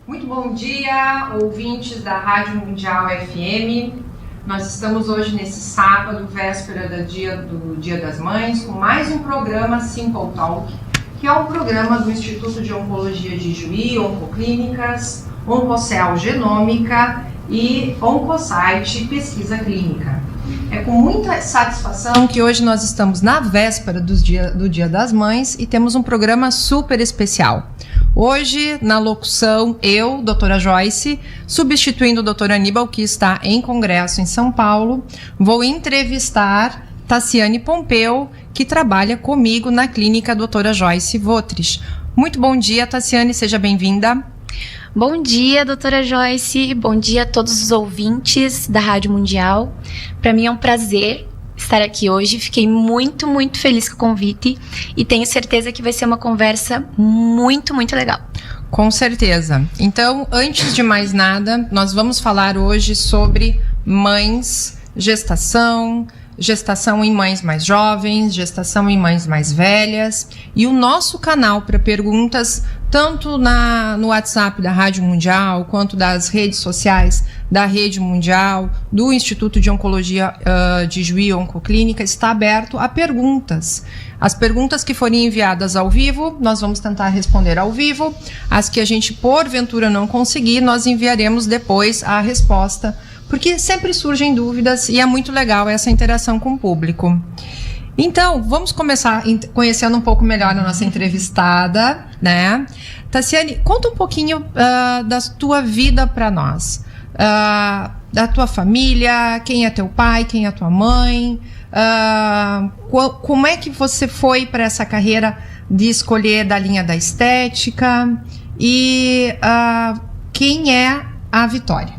Muito bom dia, ouvintes da Rádio Mundial FM. Nós estamos hoje nesse sábado, véspera do Dia das Mães, com mais um programa Simple Talk, que é um programa do Instituto de Oncologia de Juí, Oncoclínicas, Oncocell Genômica e Oncosite Pesquisa Clínica. É com muita satisfação que hoje nós estamos na véspera do Dia das Mães e temos um programa super especial. Hoje, na locução, eu, doutora Joyce, substituindo o doutor Aníbal, que está em congresso em São Paulo, vou entrevistar Tassiane Pompeu, que trabalha comigo na clínica doutora Joyce Votrich. Muito bom dia, Tassiane, seja bem-vinda. Bom dia, doutora Joyce, bom dia a todos os ouvintes da Rádio Mundial. Para mim é um prazer estar aqui hoje, fiquei muito feliz com o convite e tenho certeza que vai ser uma conversa muito legal. Com certeza. Então, antes de mais nada, nós vamos falar hoje sobre mães, gestação em mães mais jovens, gestação em mães mais velhas, e o nosso canal para perguntas, tanto no WhatsApp da Rádio Mundial, quanto das redes sociais da Rede Mundial, do Instituto de Oncologia de Juí, Oncoclínica, está aberto a perguntas. As perguntas que forem enviadas ao vivo, nós vamos tentar responder ao vivo. As que a gente, porventura, não conseguir, nós enviaremos depois a resposta, porque sempre surgem dúvidas e é muito legal essa interação com o público. Então, vamos começar conhecendo um pouco melhor a nossa entrevistada, né? Tassiane, conta um pouquinho da tua vida para nós, da tua família, quem é teu pai, quem é tua mãe, como é que você foi para essa carreira de escolher da linha da estética e quem é a Vitória?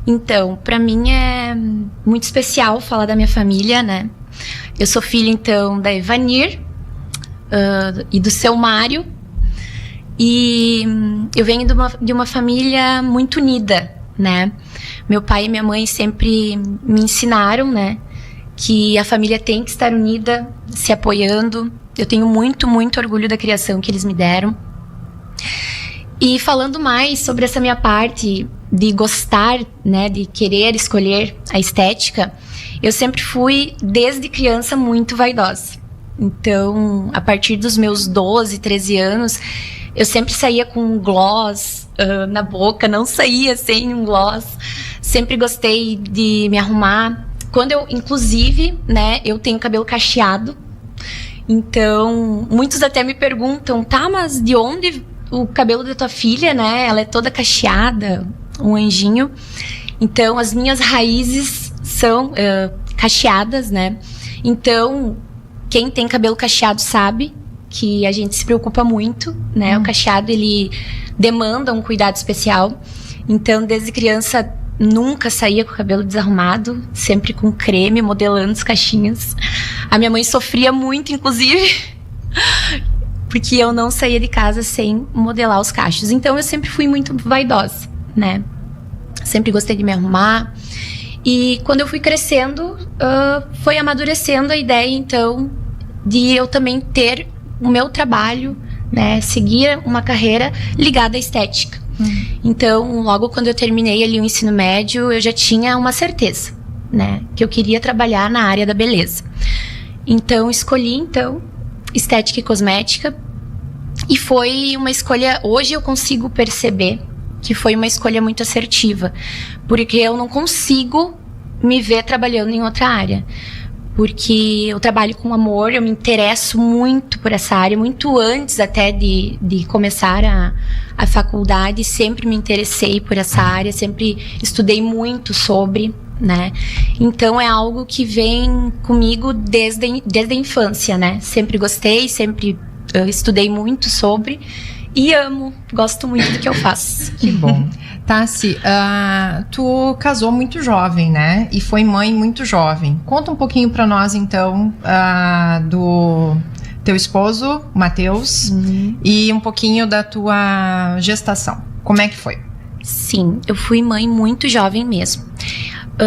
Então, para mim é muito especial falar da minha família, né? Eu sou filha, então, da Evanir e do seu Mário. E eu venho de uma família muito unida, né? Meu pai e minha mãe sempre me ensinaram, né? Que a família tem que estar unida, se apoiando. Eu tenho muito orgulho da criação que eles me deram. E falando mais sobre essa minha parte de gostar, né, de querer escolher a estética, eu sempre fui, desde criança, muito vaidosa. Então, a partir dos meus 12, 13 anos, eu sempre saía com um gloss na boca, não saía sem um gloss. Sempre gostei de me arrumar. Quando eu, inclusive, né, eu tenho cabelo cacheado. Então, muitos até me perguntam, tá, mas de onde o cabelo da tua filha, né? Ela é toda cacheada, um anjinho. Então, as minhas raízes são cacheadas, né? Então, quem tem cabelo cacheado sabe que a gente se preocupa muito, né? O cacheado, ele demanda um cuidado especial. Então, desde criança, nunca saía com o cabelo desarrumado, sempre com creme, modelando os cachinhos. A minha mãe sofria muito, inclusive, porque eu não saía de casa sem modelar os cachos. Então, eu sempre fui muito vaidosa, né? Sempre gostei de me arrumar. E quando eu fui crescendo, foi amadurecendo a ideia, então, de eu também ter o meu trabalho, né? Seguir uma carreira ligada à estética. Então, logo quando eu terminei ali o ensino médio, eu já tinha uma certeza, né? Que eu queria trabalhar na área da beleza. Então, escolhi, então, estética e cosmética, e foi uma escolha, hoje eu consigo perceber que foi uma escolha muito assertiva, porque eu não consigo me ver trabalhando em outra área, porque eu trabalho com amor, eu me interesso muito por essa área, muito antes até de começar a faculdade, sempre me interessei por essa área, sempre estudei muito sobre, né? Então é algo que vem comigo desde a infância, né? Sempre gostei, sempre estudei muito sobre e amo, gosto muito do que eu faço. Que bom. Tassi, tu casou muito jovem, né? E foi mãe muito jovem. Conta um pouquinho pra nós, então, do teu esposo, Matheus, e um pouquinho da tua gestação. Como é que foi? Sim, eu fui mãe muito jovem mesmo.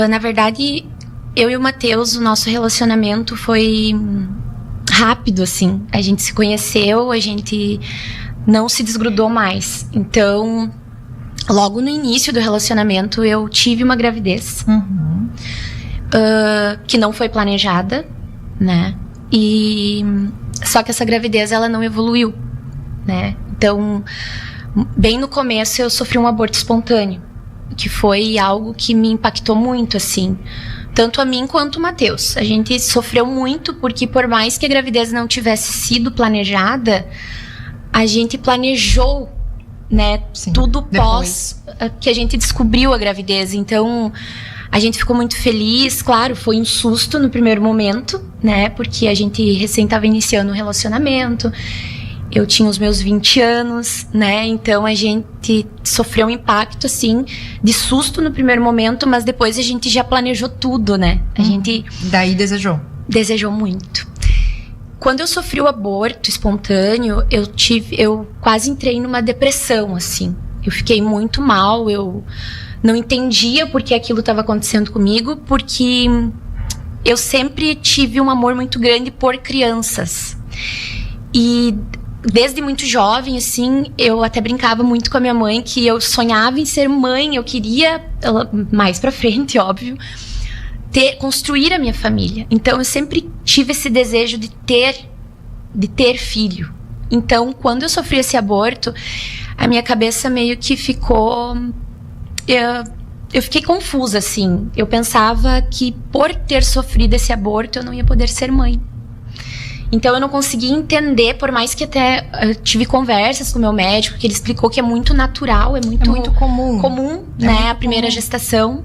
Na verdade, eu e o Matheus, o nosso relacionamento foi rápido, assim. A gente se conheceu, a gente não se desgrudou mais. Então, logo no início do relacionamento, eu tive uma gravidez. Que não foi planejada, né? Só que essa gravidez, ela não evoluiu, né? Então, bem no começo, eu sofri um aborto espontâneo, que foi algo que me impactou muito, assim. Tanto a mim quanto o Matheus. A gente sofreu muito, porque por mais que a gravidez não tivesse sido planejada, a gente planejou, né? Sim, tudo pós que a gente descobriu a gravidez. Então, a gente ficou muito feliz. Claro, foi um susto no primeiro momento, né? Porque a gente recém estava iniciando um relacionamento. Eu tinha os meus 20 anos, né? Então, a gente sofreu um impacto, assim, de susto no primeiro momento, mas depois a gente já planejou tudo, né? A gente... Daí desejou? Desejou muito. Quando eu sofri o aborto espontâneo, eu quase entrei numa depressão, assim. Eu fiquei muito mal, eu não entendia por que aquilo estava acontecendo comigo, porque eu sempre tive um amor muito grande por crianças. E desde muito jovem, assim, eu até brincava muito com a minha mãe que eu sonhava em ser mãe, eu queria, mais pra frente, óbvio, construir a minha família. Então, eu sempre tive esse desejo de ter filho. Então, quando eu sofri esse aborto, a minha cabeça meio que ficou... Eu fiquei confusa, assim. Eu pensava que por ter sofrido esse aborto, eu não ia poder ser mãe. Então, eu não conseguia entender, por mais que até tive conversas com o meu médico, que ele explicou que é muito natural, é muito comum, né? A primeira gestação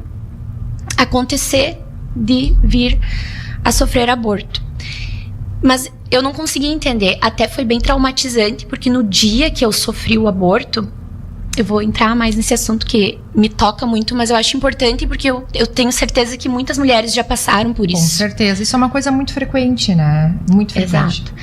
acontecer de vir a sofrer aborto. Mas eu não conseguia entender. Até foi bem traumatizante, porque no dia que eu sofri o aborto, eu vou entrar mais nesse assunto que me toca muito, mas eu acho importante porque eu tenho certeza que muitas mulheres já passaram por isso. Com certeza. Isso é uma coisa muito frequente, né? Muito frequente. Exato.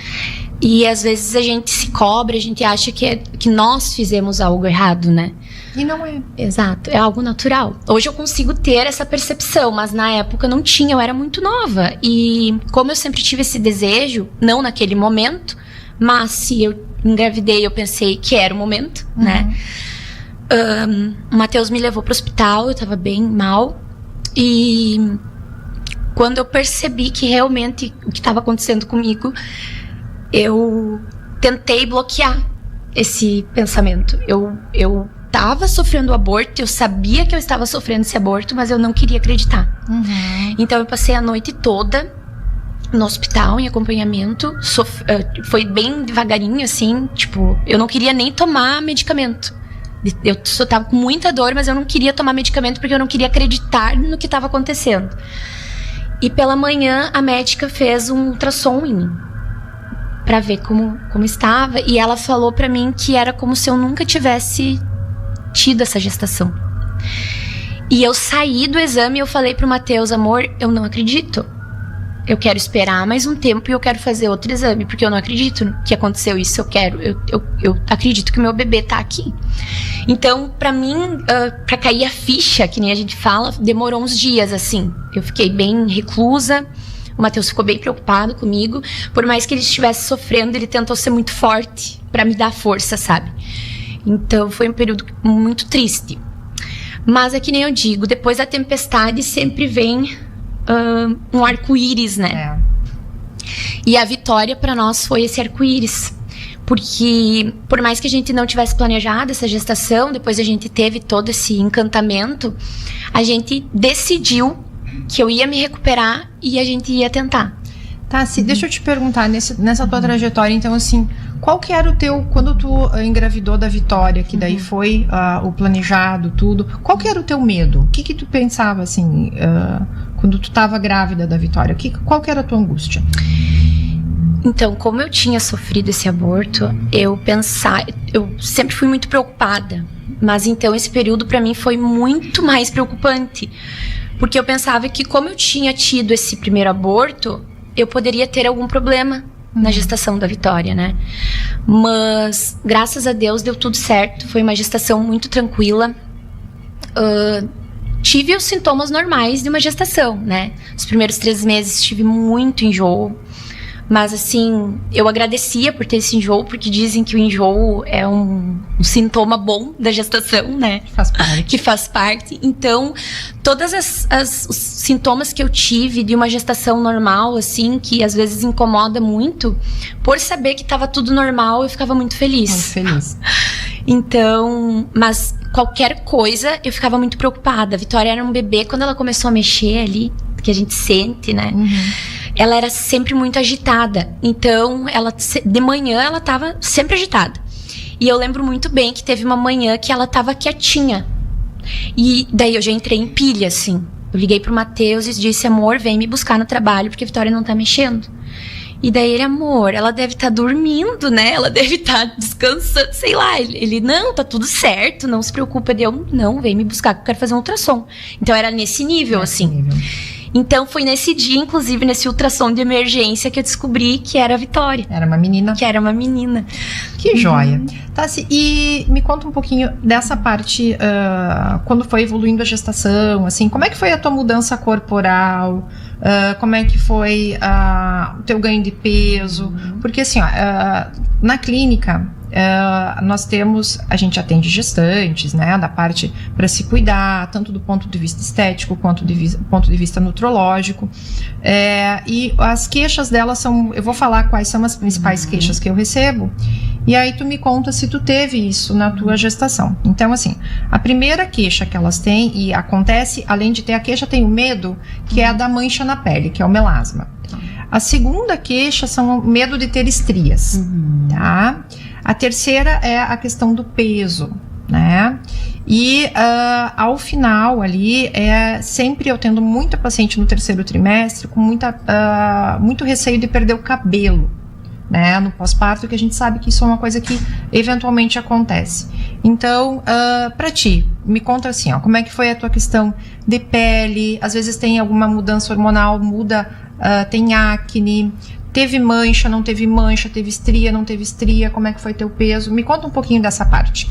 E às vezes a gente se cobra, a gente acha que nós fizemos algo errado, né? E não é. Exato, é algo natural. Hoje eu consigo ter essa percepção, mas na época eu não tinha, eu era muito nova. E como eu sempre tive esse desejo, não naquele momento, mas se eu engravidei, eu pensei que era o momento, né? O Matheus me levou pro hospital, eu tava bem mal. E quando eu percebi que realmente o que estava acontecendo comigo, eu tentei bloquear esse pensamento. Eu estava sofrendo aborto, eu sabia que eu estava sofrendo esse aborto, mas eu não queria acreditar. Então eu passei a noite toda no hospital, em acompanhamento. Foi bem devagarinho, assim, tipo, eu não queria nem tomar medicamento. Eu só tava com muita dor, mas eu não queria tomar medicamento porque eu não queria acreditar no que estava acontecendo. E pela manhã a médica fez um ultrassom em mim pra ver como estava, e ela falou pra mim que era como se eu nunca tivesse tido essa gestação. E eu saí do exame e eu falei pro Matheus: amor, eu não acredito. Eu quero esperar mais um tempo e eu quero fazer outro exame, porque eu não acredito que aconteceu isso. Eu acredito que o meu bebê tá aqui. Então, pra mim, pra cair a ficha, que nem a gente fala, demorou uns dias, assim. Eu fiquei bem reclusa. O Matheus ficou bem preocupado comigo. Por mais que ele estivesse sofrendo, ele tentou ser muito forte pra me dar força, sabe? Então, foi um período muito triste. Mas é que nem eu digo, depois da tempestade sempre vem um arco-íris, né? E a vitória pra nós foi esse arco-íris. Porque, por mais que a gente não tivesse planejado essa gestação, depois a gente teve todo esse encantamento, a gente decidiu que eu ia me recuperar e a gente ia tentar. Tá, deixa eu te perguntar, nessa tua trajetória, então, assim, qual que era o teu, quando tu engravidou da Vitória, que daí foi o planejado, tudo, qual que era o teu medo? O que tu pensava, assim, quando tu tava grávida da Vitória? Qual que era a tua angústia? Então, como eu tinha sofrido esse aborto, eu sempre fui muito preocupada. Mas então esse período pra mim foi muito mais preocupante. Porque eu pensava que como eu tinha tido esse primeiro aborto, eu poderia ter algum problema na gestação da Vitória, né? Mas, graças a Deus, deu tudo certo. Foi uma gestação muito tranquila. Tive os sintomas normais de uma gestação, né? Os primeiros 3 meses tive muito enjoo. Mas, assim, eu agradecia por ter esse enjoo, porque dizem que o enjoo é um sintoma bom da gestação, né? Que faz parte. Então, todos os sintomas que eu tive de uma gestação normal, assim, que às vezes incomoda muito, por saber que estava tudo normal, eu ficava muito feliz. Muito feliz. Então, mas qualquer coisa, eu ficava muito preocupada. A Vitória era um bebê, quando ela começou a mexer ali, que a gente sente, né? Ela era sempre muito agitada. Então, de manhã, ela tava sempre agitada. E eu lembro muito bem que teve uma manhã que ela tava quietinha. E daí eu já entrei em pilha, assim. Eu liguei pro Matheus e disse, amor, vem me buscar no trabalho, porque a Vitória não tá mexendo. E daí ele, amor, ela deve estar dormindo, né? Ela deve estar descansando, sei lá. Ele, não, tá tudo certo, não se preocupa. Eu, não, vem me buscar, que eu quero fazer um ultrassom. Então era nesse nível, assim. Então foi nesse dia, inclusive, nesse ultrassom de emergência, que eu descobri que era a Vitória. Era uma menina. Que era uma menina. Que joia. Tassi, e me conta um pouquinho dessa parte, quando foi evoluindo a gestação, assim, como é que foi a tua mudança corporal? Como é que foi o teu ganho de peso? Porque assim, na clínica, a gente atende gestantes, né, da parte para se cuidar, tanto do ponto de vista estético quanto do ponto de vista nutrológico, e as queixas delas são, eu vou falar quais são as principais queixas que eu recebo, e aí tu me conta se tu teve isso na tua gestação. Então assim, a primeira queixa que elas têm, e acontece, além de ter a queixa, tem o medo, que é a da mancha na pele, que é o melasma. A segunda queixa são o medo de ter estrias, tá? A terceira é a questão do peso, né? E ao final ali, sempre eu tendo muita paciente no terceiro trimestre com muito receio de perder o cabelo, né? No pós-parto, que a gente sabe que isso é uma coisa que eventualmente acontece. Então, pra ti, me conta assim, ó, como é que foi a tua questão de pele? Às vezes tem alguma mudança hormonal, tem acne, teve mancha, não teve mancha, teve estria, não teve estria, como é que foi teu peso? Me conta um pouquinho dessa parte.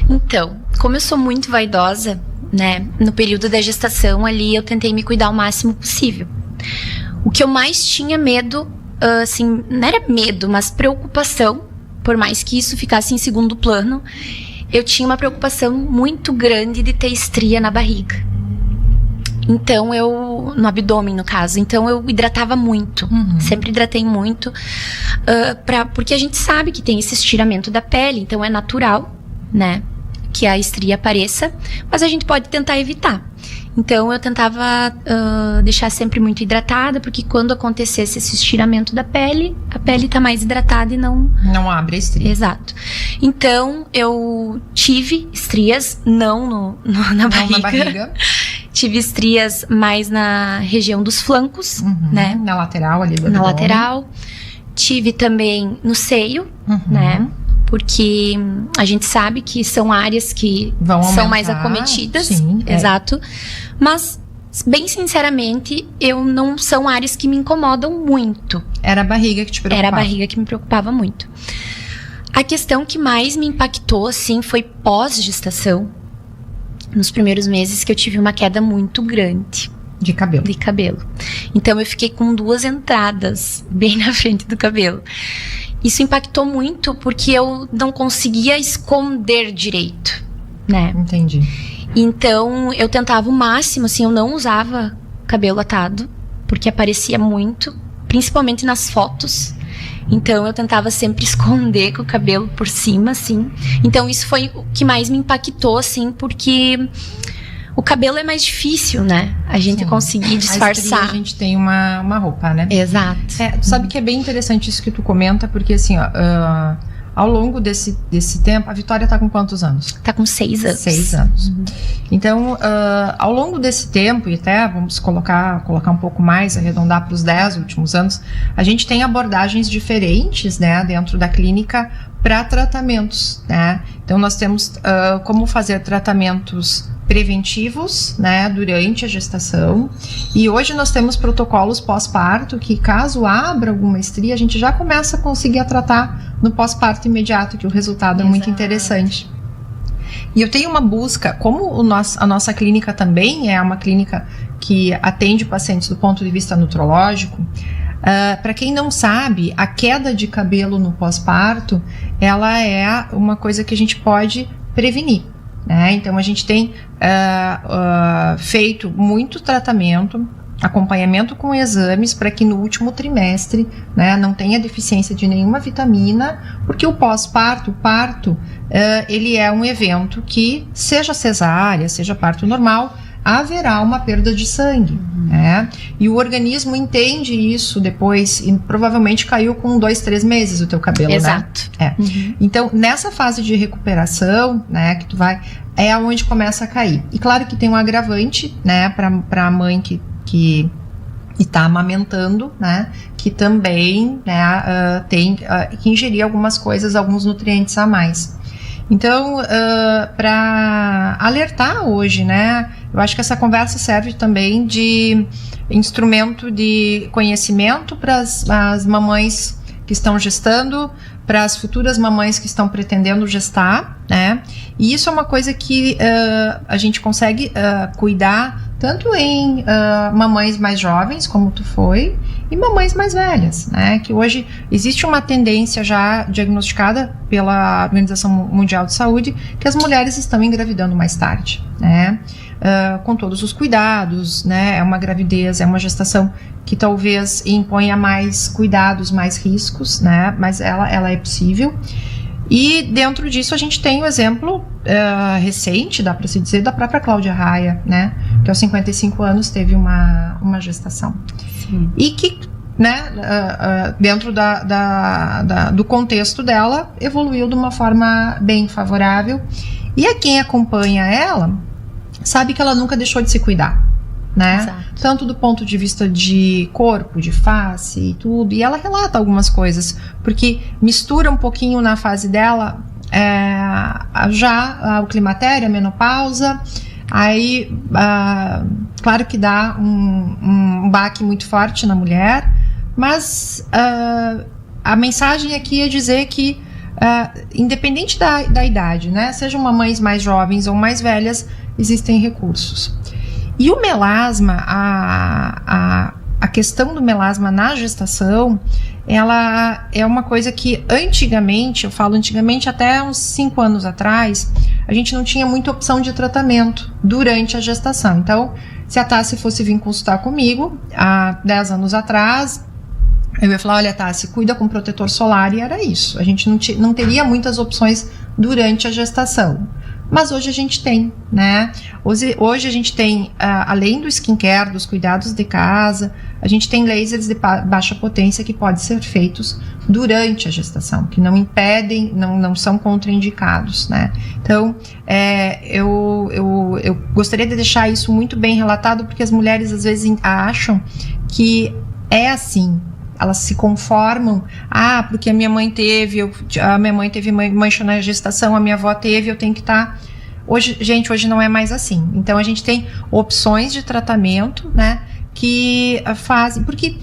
Então, como eu sou muito vaidosa, né, no período da gestação ali, eu tentei me cuidar o máximo possível. O que eu mais tinha medo, assim, não era medo, mas preocupação, por mais que isso ficasse em segundo plano, eu tinha uma preocupação muito grande de ter estria na barriga. Então, no abdômen, no caso. Então, eu hidratava muito. Sempre hidratei muito. Porque a gente sabe que tem esse estiramento da pele. Então, é natural, né? Que a estria apareça. Mas a gente pode tentar evitar. Então, eu tentava deixar sempre muito hidratada. Porque quando acontecesse esse estiramento da pele, a pele tá mais hidratada e não abre a estria. Exato. Então, eu tive estrias, não na barriga. Tive estrias mais na região dos flancos, né? Na lateral ali do Na abdômen. lateral. Tive também no seio, né? Porque a gente sabe que são áreas que são mais acometidas. Sim, exato. Mas, bem sinceramente, não são áreas que me incomodam muito. Era a barriga que te preocupava? Era a barriga que me preocupava muito. A questão que mais me impactou, assim, foi pós-gestação. Nos primeiros meses que eu tive uma queda muito grande. De cabelo. De cabelo. Então eu fiquei com 2 entradas bem na frente do cabelo. Isso impactou muito porque eu não conseguia esconder direito, né? Entendi. Então eu tentava o máximo, assim, eu não usava cabelo atado, porque aparecia muito, principalmente nas fotos. Então eu tentava sempre esconder com o cabelo por cima, assim. Então isso foi o que mais me impactou, assim, porque o cabelo é mais difícil, né? A gente conseguir disfarçar. A gente tem uma roupa, né? Exato. Tu sabe que é bem interessante isso que tu comenta, porque assim, ó, ao longo desse tempo, a Vitória tá com quantos anos? Tá com 6 anos. 6 anos. Então, ao longo desse tempo, e até vamos colocar um pouco mais, arredondar para os 10 últimos anos, a gente tem abordagens diferentes, né, dentro da clínica para tratamentos, né? Então, nós temos como fazer tratamentos preventivos, né, durante a gestação, e hoje nós temos protocolos pós-parto que, caso abra alguma estria, a gente já começa a conseguir tratar no pós-parto imediato, que o resultado é muito interessante. E eu tenho uma busca, como a nossa clínica também é uma clínica que atende pacientes do ponto de vista nutrológico, Para quem não sabe, a queda de cabelo no pós-parto, ela é uma coisa que a gente pode prevenir, né? Então a gente tem feito muito tratamento, acompanhamento com exames para que no último trimestre, né, não tenha deficiência de nenhuma vitamina, porque o pós-parto, o parto, ele é um evento que, seja cesárea, seja parto normal, haverá uma perda de sangue, né? E o organismo entende isso depois, e provavelmente caiu com 2-3 meses o teu cabelo, Exato. né? Então, nessa fase de recuperação, né, que tu vai, é onde começa a cair. E claro que tem um agravante, né, para a mãe que está amamentando, né, que também, né, tem que ingerir algumas coisas, alguns nutrientes a mais. Então, para alertar hoje, né, eu acho que essa conversa serve também de instrumento de conhecimento para as mamães que estão gestando, para as futuras mamães que estão pretendendo gestar, né? E isso é uma coisa que a gente consegue cuidar tanto em mamães mais jovens, como tu foi, e mamães mais velhas, né? Que hoje existe uma tendência já diagnosticada pela Organização Mundial de Saúde que as mulheres estão engravidando mais tarde, né? Com todos os cuidados, né? É uma gravidez, é uma gestação que talvez imponha mais cuidados, mais riscos, né? Mas ela é possível. E dentro disso a gente tem o exemplo recente, dá para se dizer, da própria Cláudia Raia, né? Que aos 55 anos teve uma gestação. Sim. E que, né, dentro do contexto dela, evoluiu de uma forma bem favorável. E a quem acompanha ela sabe que ela nunca deixou de se cuidar, né? Exato. Tanto do ponto de vista de corpo, de face e tudo. E ela relata algumas coisas, porque mistura um pouquinho na fase dela já o climatério, a menopausa. Aí, claro que dá um baque muito forte na mulher, mas a mensagem aqui é dizer que independente da idade, né? Sejam mamães mais jovens ou mais velhas, existem recursos. E o melasma, a questão do melasma na gestação, ela é uma coisa que antigamente, eu falo antigamente até uns 5 anos atrás, a gente não tinha muita opção de tratamento durante a gestação. Então, se a Tassi fosse vir consultar comigo, há 10 anos atrás, eu ia falar, olha, Tassi, cuida com protetor solar, e era isso. A gente não teria muitas opções durante a gestação. Mas hoje a gente tem, né? Hoje a gente tem, além do skincare, dos cuidados de casa, a gente tem lasers de baixa potência que podem ser feitos durante a gestação, que não impedem, não são contraindicados, né? Então, eu gostaria de deixar isso muito bem relatado, porque as mulheres às vezes acham que é assim. Elas se conformam, porque a minha mãe teve, mancha na gestação, a minha avó teve, eu tenho que estar... Hoje não é mais assim. Então a gente tem opções de tratamento, né, que fazem... Porque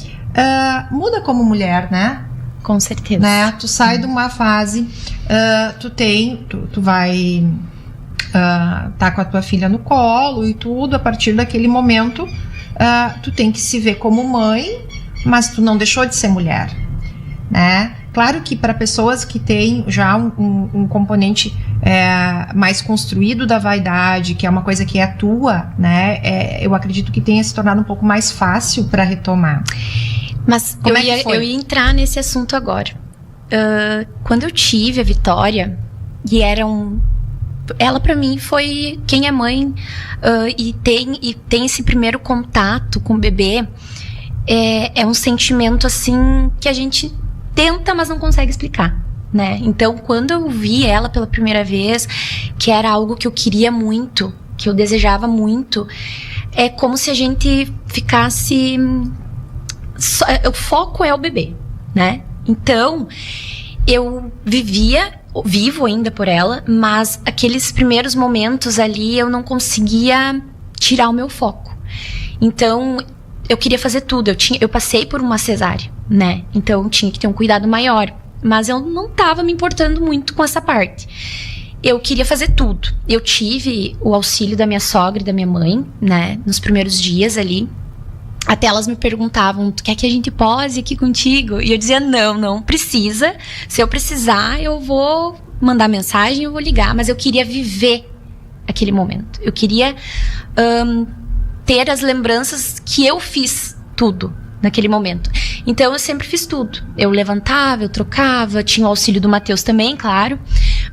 muda como mulher, né? Com certeza. Né? Tu sai de uma fase, tu vai tá com a tua filha no colo e tudo, a partir daquele momento, tu tem que se ver como mãe, mas tu não deixou de ser mulher, né? Claro que para pessoas que têm já um componente mais construído da vaidade, que é uma coisa que é tua, né? Eu acredito que tenha se tornado um pouco mais fácil para retomar. Mas eu ia entrar nesse assunto agora. Quando eu tive a Vitória, e ela para mim foi quem é mãe e tem esse primeiro contato com o bebê. É um sentimento assim que a gente tenta, mas não consegue explicar, né? Então, quando eu vi ela pela primeira vez, que era algo que eu queria muito, que eu desejava muito, é como se a gente ficasse... o foco é o bebê, né? Então, eu vivo ainda por ela, mas aqueles primeiros momentos ali eu não conseguia tirar o meu foco. Então, eu queria fazer tudo, eu passei por uma cesárea, né? Então tinha que ter um cuidado maior, mas eu não estava me importando muito com essa parte. Eu queria fazer tudo. Eu tive o auxílio da minha sogra e da minha mãe, né? Nos primeiros dias ali. Até elas me perguntavam, tu quer que a gente pose aqui contigo? E eu dizia, não precisa. Se eu precisar, eu vou mandar mensagem, eu vou ligar. Mas eu queria viver aquele momento. Eu queria ter as lembranças que eu fiz tudo naquele momento. Então eu sempre fiz tudo. Eu levantava, eu trocava, tinha o auxílio do Matheus também, claro.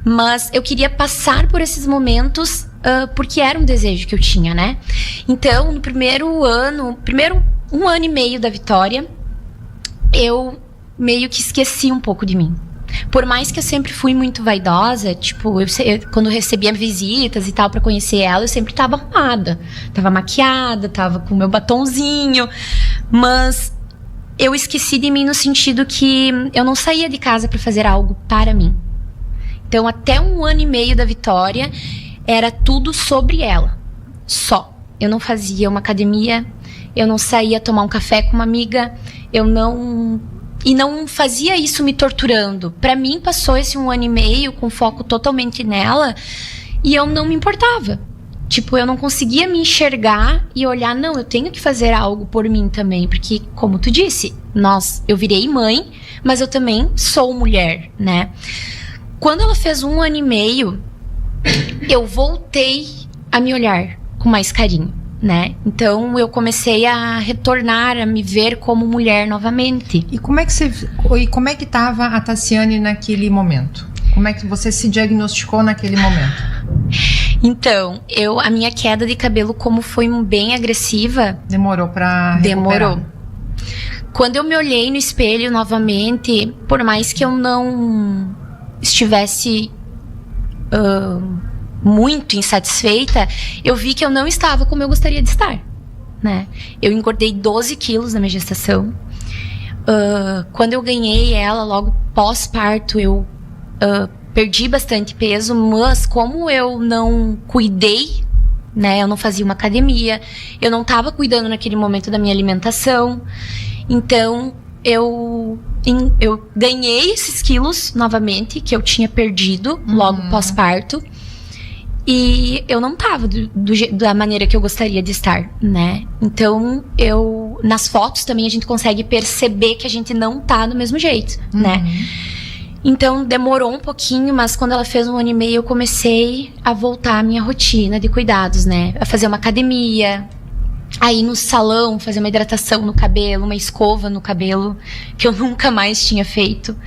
Mas eu queria passar por esses momentos porque era um desejo que eu tinha, né? Então, no primeiro um ano e meio da Vitória, eu meio que esqueci um pouco de mim. Por mais que eu sempre fui muito vaidosa, tipo, quando eu recebia visitas e tal pra conhecer ela, eu sempre tava arrumada. Tava maquiada, tava com meu batonzinho. Mas eu esqueci de mim no sentido que eu não saía de casa pra fazer algo para mim. Então, até um ano e meio da Vitória, era tudo sobre ela. Só. Eu não fazia uma academia, eu não saía tomar um café com uma amiga, e não fazia isso me torturando. Pra mim, passou esse um ano e meio com foco totalmente nela e eu não me importava. Tipo, eu não conseguia me enxergar e olhar, não, eu tenho que fazer algo por mim também. Porque, como tu disse, eu virei mãe, mas eu também sou mulher, né? Quando ela fez um ano e meio, eu voltei a me olhar com mais carinho, né? Então eu comecei a retornar, a me ver como mulher novamente. E como é que estava a Tassiane naquele momento? Como é que você se diagnosticou naquele momento? Então, a minha queda de cabelo, como foi bem agressiva, demorou para recuperar. Demorou. Quando eu me olhei no espelho novamente, por mais que eu não estivesse muito insatisfeita, eu vi que eu não estava como eu gostaria de estar, né? Eu engordei 12 quilos na minha gestação. Quando eu ganhei ela, logo pós-parto, eu perdi bastante peso, mas como eu não cuidei, né? Eu não fazia uma academia, eu não estava cuidando naquele momento da minha alimentação, então eu ganhei esses quilos novamente, que eu tinha perdido logo pós-parto. E eu não tava da maneira que eu gostaria de estar, né? Então, nas fotos também a gente consegue perceber que a gente não tá do mesmo jeito, né? Então, demorou um pouquinho, mas quando ela fez um ano e meio, eu comecei a voltar à minha rotina de cuidados, né? A fazer uma academia, a ir no salão, fazer uma hidratação no cabelo, uma escova no cabelo, que eu nunca mais tinha feito.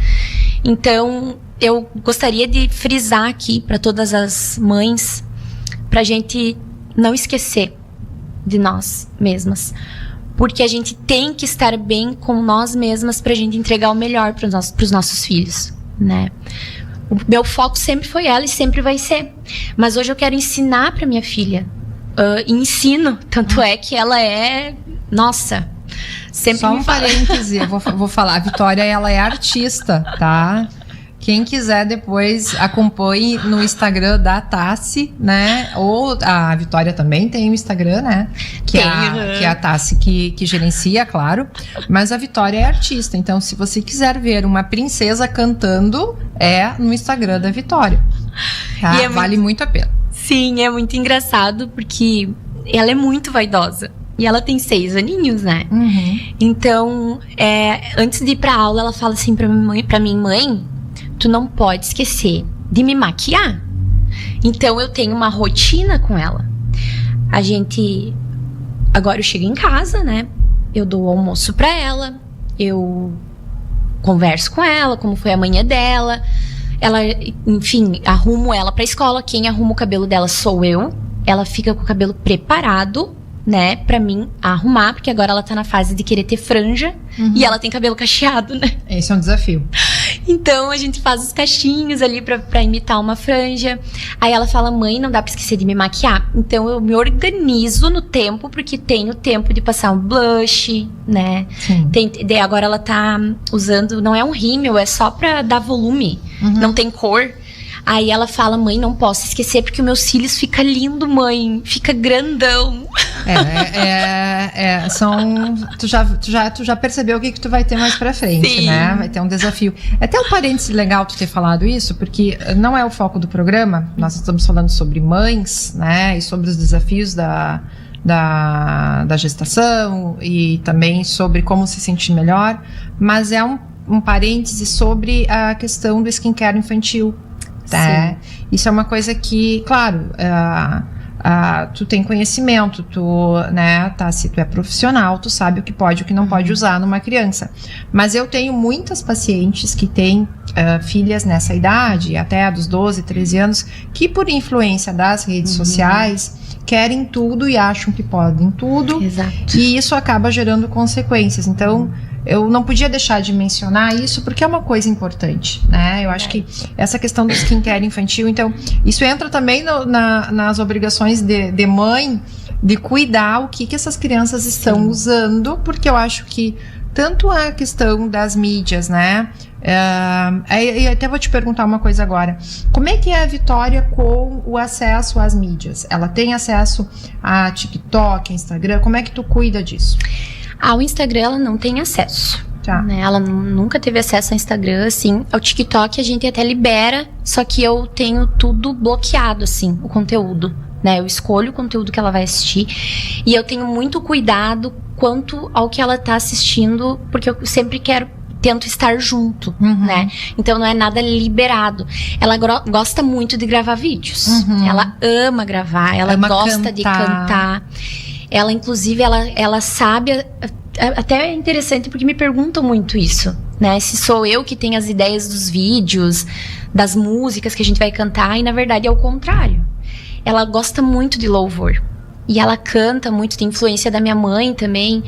Então, eu gostaria de frisar aqui para todas as mães, pra gente não esquecer de nós mesmas. Porque a gente tem que estar bem com nós mesmas pra gente entregar o melhor pros nossos filhos, né? O meu foco sempre foi ela e sempre vai ser. Mas hoje eu quero ensinar pra minha filha. Ensino, tanto é que ela é... Nossa... Sempre só um parêntese, eu vou falar. A Vitória, ela é artista, tá? Quem quiser depois acompanhe no Instagram da Tassi, né? Ou a Vitória também tem o Instagram, né? Que é a Tassi que gerencia, claro. Mas a Vitória é artista. Então, se você quiser ver uma princesa cantando, é no Instagram da Vitória. Tá? E vale muito a pena. Sim, é muito engraçado porque ela é muito vaidosa. E ela tem 6 aninhos, né? Então, antes de ir pra aula, ela fala assim pra mim, mãe, tu não pode esquecer de me maquiar. Então, eu tenho uma rotina com ela. Agora eu chego em casa, né? Eu dou o almoço pra ela. Eu converso com ela, como foi a manhã dela. Enfim, arrumo ela pra escola. Quem arruma o cabelo dela sou eu. Ela fica com o cabelo preparado, né, pra mim arrumar, porque agora ela tá na fase de querer ter franja e ela tem cabelo cacheado, né? Esse é um desafio. Então a gente faz os cachinhos ali pra imitar uma franja. Aí ela fala, mãe, não dá pra esquecer de me maquiar. Então eu me organizo no tempo, porque tenho tempo de passar um blush, né? Agora ela tá usando, não é um rímel, é só pra dar volume, não tem cor. Aí ela fala, mãe, não posso esquecer porque os meus cílios ficam lindo, mãe. Fica grandão. Tu já percebeu o que tu vai ter mais pra frente, sim, né? Vai ter um desafio. É até um parêntese legal tu ter falado isso, porque não é o foco do programa. Nós estamos falando sobre mães, né? E sobre os desafios da da gestação e também sobre como se sentir melhor, mas é um parêntese sobre a questão do skincare infantil. Tá? Isso é uma coisa que, claro, tu tem conhecimento, se tu é profissional, tu sabe o que pode e o que não pode usar numa criança. Mas eu tenho muitas pacientes que têm filhas nessa idade, até dos 12, 13 anos, que por influência das redes sociais querem tudo e acham que podem tudo. Exato. E isso acaba gerando consequências. Então, eu não podia deixar de mencionar isso porque é uma coisa importante, né? Eu acho que essa questão do skincare infantil, então, isso entra também nas obrigações de mãe, de cuidar o que essas crianças estão usando, porque eu acho que tanto a questão das mídias, né? E até vou te perguntar uma coisa agora. Como é que é a Vitória com o acesso às mídias? Ela tem acesso a TikTok, Instagram? Como é que tu cuida disso? Ao Instagram ela não tem acesso. Tá. Né? Ela nunca teve acesso ao Instagram, assim. Ao TikTok a gente até libera, só que eu tenho tudo bloqueado, assim, o conteúdo. Né? Eu escolho o conteúdo que ela vai assistir e eu tenho muito cuidado quanto ao que ela tá assistindo, porque eu sempre tento estar junto, né? Então não é nada liberado. Ela gosta muito de gravar vídeos. Ela ama gravar, ela gosta de cantar. Ela, inclusive, ela sabe... Até é interessante porque me perguntam muito isso, né? Se sou eu que tenho as ideias dos vídeos, das músicas que a gente vai cantar, e na verdade é o contrário. Ela gosta muito de louvor. E ela canta muito, tem influência da minha mãe também.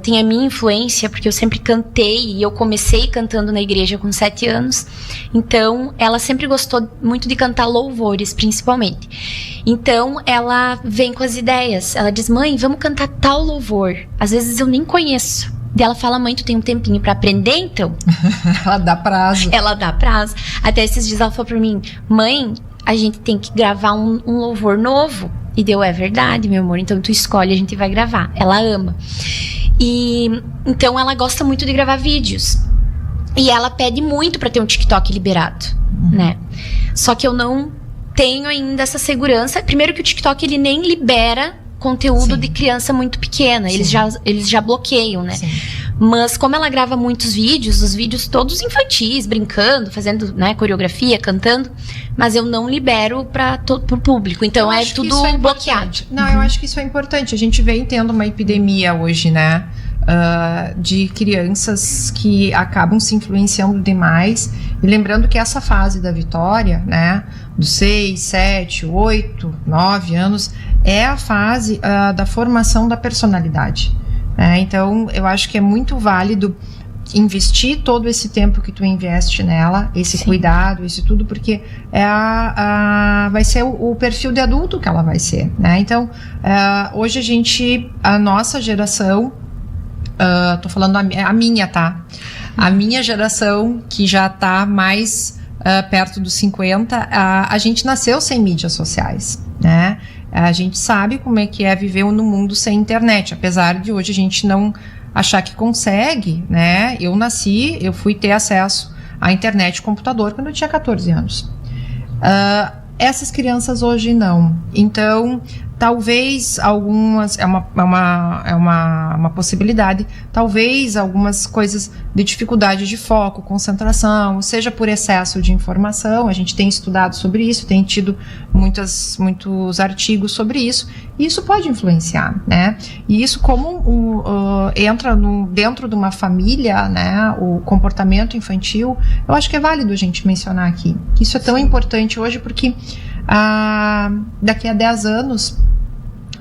Tem a minha influência, porque eu sempre cantei, e eu comecei cantando na igreja com 7 anos. Então, ela sempre gostou muito de cantar louvores, principalmente. Então, ela vem com as ideias. Ela diz, mãe, vamos cantar tal louvor. Às vezes eu nem conheço. E ela fala, mãe, tu tem um tempinho pra aprender, então? Ela dá prazo. Ela dá prazo. Até esses dias ela falou pra mim, mãe, a gente tem que gravar um louvor novo. E deu, é verdade, meu amor, então tu escolhe, a gente vai gravar. Ela ama. E então ela gosta muito de gravar vídeos. E ela pede muito pra ter um TikTok liberado, né? Só que eu não tenho ainda essa segurança. Primeiro que o TikTok, ele nem libera conteúdo de criança muito pequena. Eles já bloqueiam, né? Sim. Mas como ela grava muitos vídeos, os vídeos todos infantis, brincando, fazendo, né, coreografia, cantando, mas eu não libero para o público. Então é tudo bloqueado. Não, eu acho que isso é importante. A gente vem tendo uma epidemia hoje, né? De crianças que acabam se influenciando demais. E lembrando que essa fase da Vitória, né? Dos 6, 7, 8, 9 anos, é a fase da formação da personalidade. Então, eu acho que é muito válido investir todo esse tempo que tu investe nela, esse cuidado, esse tudo, porque vai ser o perfil de adulto que ela vai ser, né? Então, hoje a nossa geração, tô falando a minha, tá? A minha geração, que já tá mais perto dos 50, a gente nasceu sem mídias sociais, né? A gente sabe como é que é viver no mundo sem internet, apesar de hoje a gente não achar que consegue, né? Eu fui ter acesso à internet e computador quando eu tinha 14 anos. Essas crianças hoje não. Então, talvez algumas, é uma possibilidade, talvez algumas coisas de dificuldade de foco, concentração, seja por excesso de informação. A gente tem estudado sobre isso, tem tido muitos artigos sobre isso, e isso pode influenciar, né? E isso como entra dentro de uma família, né? O comportamento infantil, eu acho que é válido a gente mencionar aqui. Isso é tão importante hoje porque daqui a 10 anos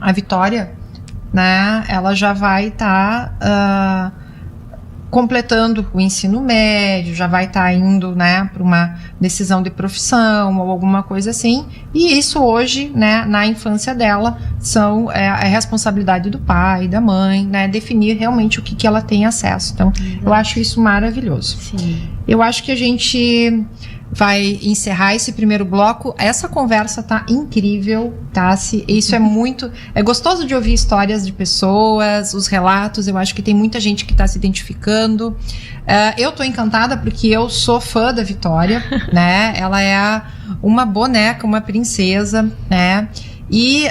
a Vitória, né, ela já vai estar completando o ensino médio, já vai estar indo, né, para uma decisão de profissão ou alguma coisa assim, e isso hoje, né, na infância dela, é responsabilidade do pai, da mãe, né, definir realmente o que ela tem acesso. Então, eu acho isso maravilhoso. Sim. Eu acho que a gente vai encerrar esse primeiro bloco. Essa conversa tá incrível, tá? Isso é gostoso de ouvir histórias de pessoas, os relatos. Eu acho que tem muita gente que tá se identificando. Eu tô encantada porque eu sou fã da Vitória, né? Ela é uma boneca, uma princesa, né? E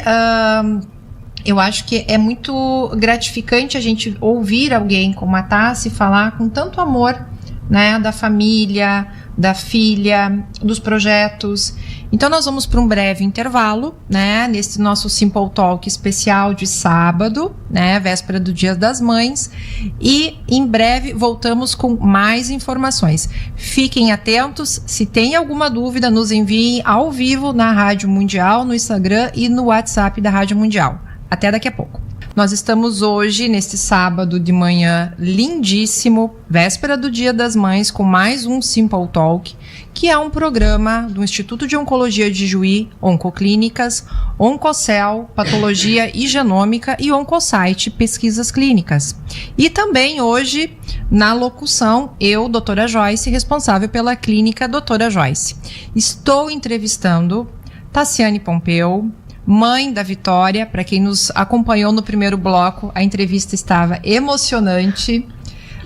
eu acho que é muito gratificante a gente ouvir alguém como a Tassi falar com tanto amor, né, da família, da filha, dos projetos. Então nós vamos para um breve intervalo, né, nesse nosso Simple Talk especial de sábado, né, véspera do Dia das Mães, e em breve voltamos com mais informações. Fiquem atentos, se tem alguma dúvida, nos enviem ao vivo na Rádio Mundial, no Instagram e no WhatsApp da Rádio Mundial. Até daqui a pouco. Nós estamos hoje, neste sábado de manhã lindíssimo, véspera do Dia das Mães, com mais um Simple Talk, que é um programa do Instituto de Oncologia de Juí, Oncoclínicas, Oncocel, Patologia e Genômica e Oncosite, Pesquisas Clínicas. E também hoje, na locução, eu, doutora Joyce, responsável pela clínica Doutora Joyce. Estou entrevistando Tassiane Pompeu, mãe da Vitória. Para quem nos acompanhou no primeiro bloco, a entrevista estava emocionante,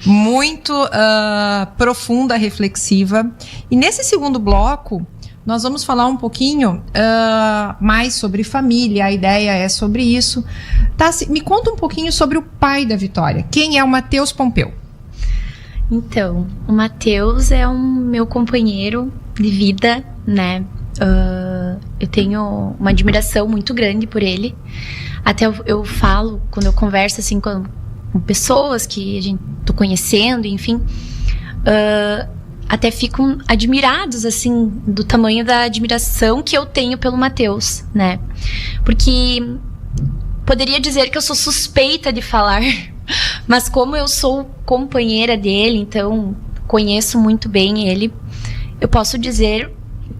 muito profunda, reflexiva. E nesse segundo bloco, nós vamos falar um pouquinho mais sobre família, a ideia é sobre isso. Tassi, me conta um pouquinho sobre o pai da Vitória. Quem é o Matheus Pompeu? Então, o Matheus é um meu companheiro de vida, né? Eu tenho uma admiração muito grande por ele. Até eu falo, quando eu converso assim com pessoas que a gente tô conhecendo, enfim, até ficam admirados assim do tamanho da admiração que eu tenho pelo Matheus, né? Porque poderia dizer que eu sou suspeita de falar, mas como eu sou companheira dele, então conheço muito bem ele, eu posso dizer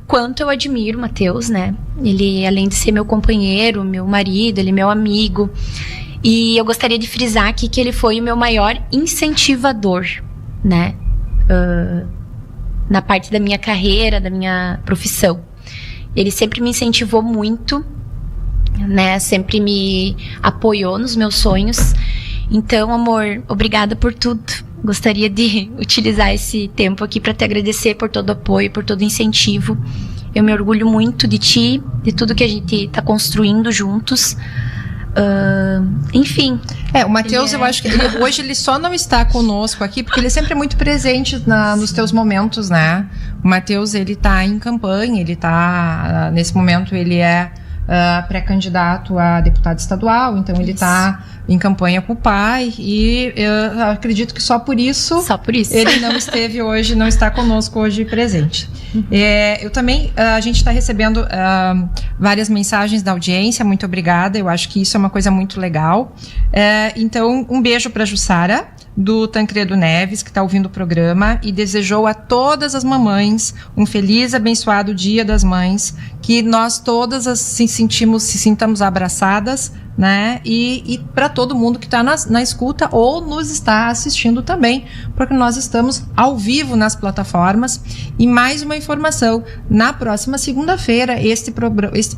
quanto eu admiro o Matheus, né? Ele, além de ser meu companheiro, meu marido, ele é meu amigo. E eu gostaria de frisar aqui que ele foi o meu maior incentivador, né? Na parte da minha carreira, da minha profissão. Ele sempre me incentivou muito, né? Sempre me apoiou nos meus sonhos. Então, amor, obrigada por tudo. Gostaria de utilizar esse tempo aqui para te agradecer por todo o apoio, por todo o incentivo. Eu me orgulho muito de ti, de tudo que a gente está construindo juntos. Enfim. O Matheus, eu acho que hoje ele só não está conosco aqui, porque ele é sempre muito presente nos teus momentos, né? O Matheus, ele está em campanha, ele está, nesse momento, ele é pré-candidato a deputado estadual, então ele está em campanha com o pai, e eu acredito que só por isso ele não esteve hoje, não está conosco hoje presente. Eu também, a gente está recebendo várias mensagens da audiência, muito obrigada, eu acho que isso é uma coisa muito legal. Então, um beijo para a Jussara, do Tancredo Neves, que está ouvindo o programa, e desejou a todas as mamães um feliz, abençoado Dia das Mães, que nós todas se sintamos abraçadas, né? E para todo mundo que está na escuta ou nos está assistindo também, porque nós estamos ao vivo nas plataformas. E mais uma informação, na próxima segunda-feira este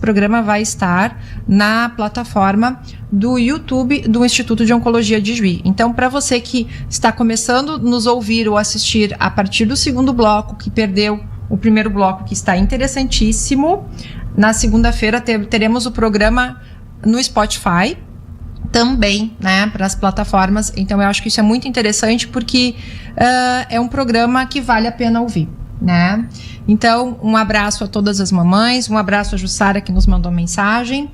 programa vai estar na plataforma do YouTube do Instituto de Oncologia de Juí. Então, para você que está começando a nos ouvir ou assistir a partir do segundo bloco, que perdeu o primeiro bloco, que está interessantíssimo, na segunda-feira teremos o programa no Spotify também, né, para as plataformas. Então eu acho que isso é muito interessante, porque é um programa que vale a pena ouvir, né? Então, um abraço a todas as mamães, um abraço a Jussara, que nos mandou mensagem.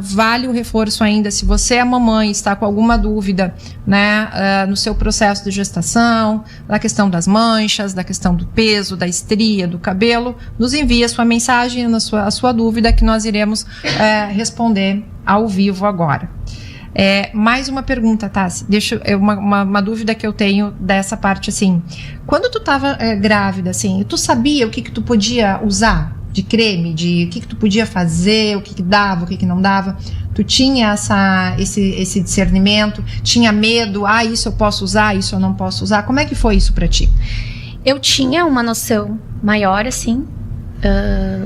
Vale o reforço ainda, se você é mamãe, está com alguma dúvida, né, no seu processo de gestação, da questão das manchas, da questão do peso, da estria, do cabelo, nos envie a sua mensagem, a sua dúvida, que nós iremos responder ao vivo agora. Mais uma pergunta, Tassi. Uma dúvida que eu tenho dessa parte, assim. Quando tu estava grávida, assim, tu sabia o que tu podia usar de creme, o que tu podia fazer, o que dava, o que não dava? Tu tinha esse discernimento? Tinha medo? Isso eu posso usar, isso eu não posso usar? Como é que foi isso pra ti? Eu tinha uma noção maior, assim,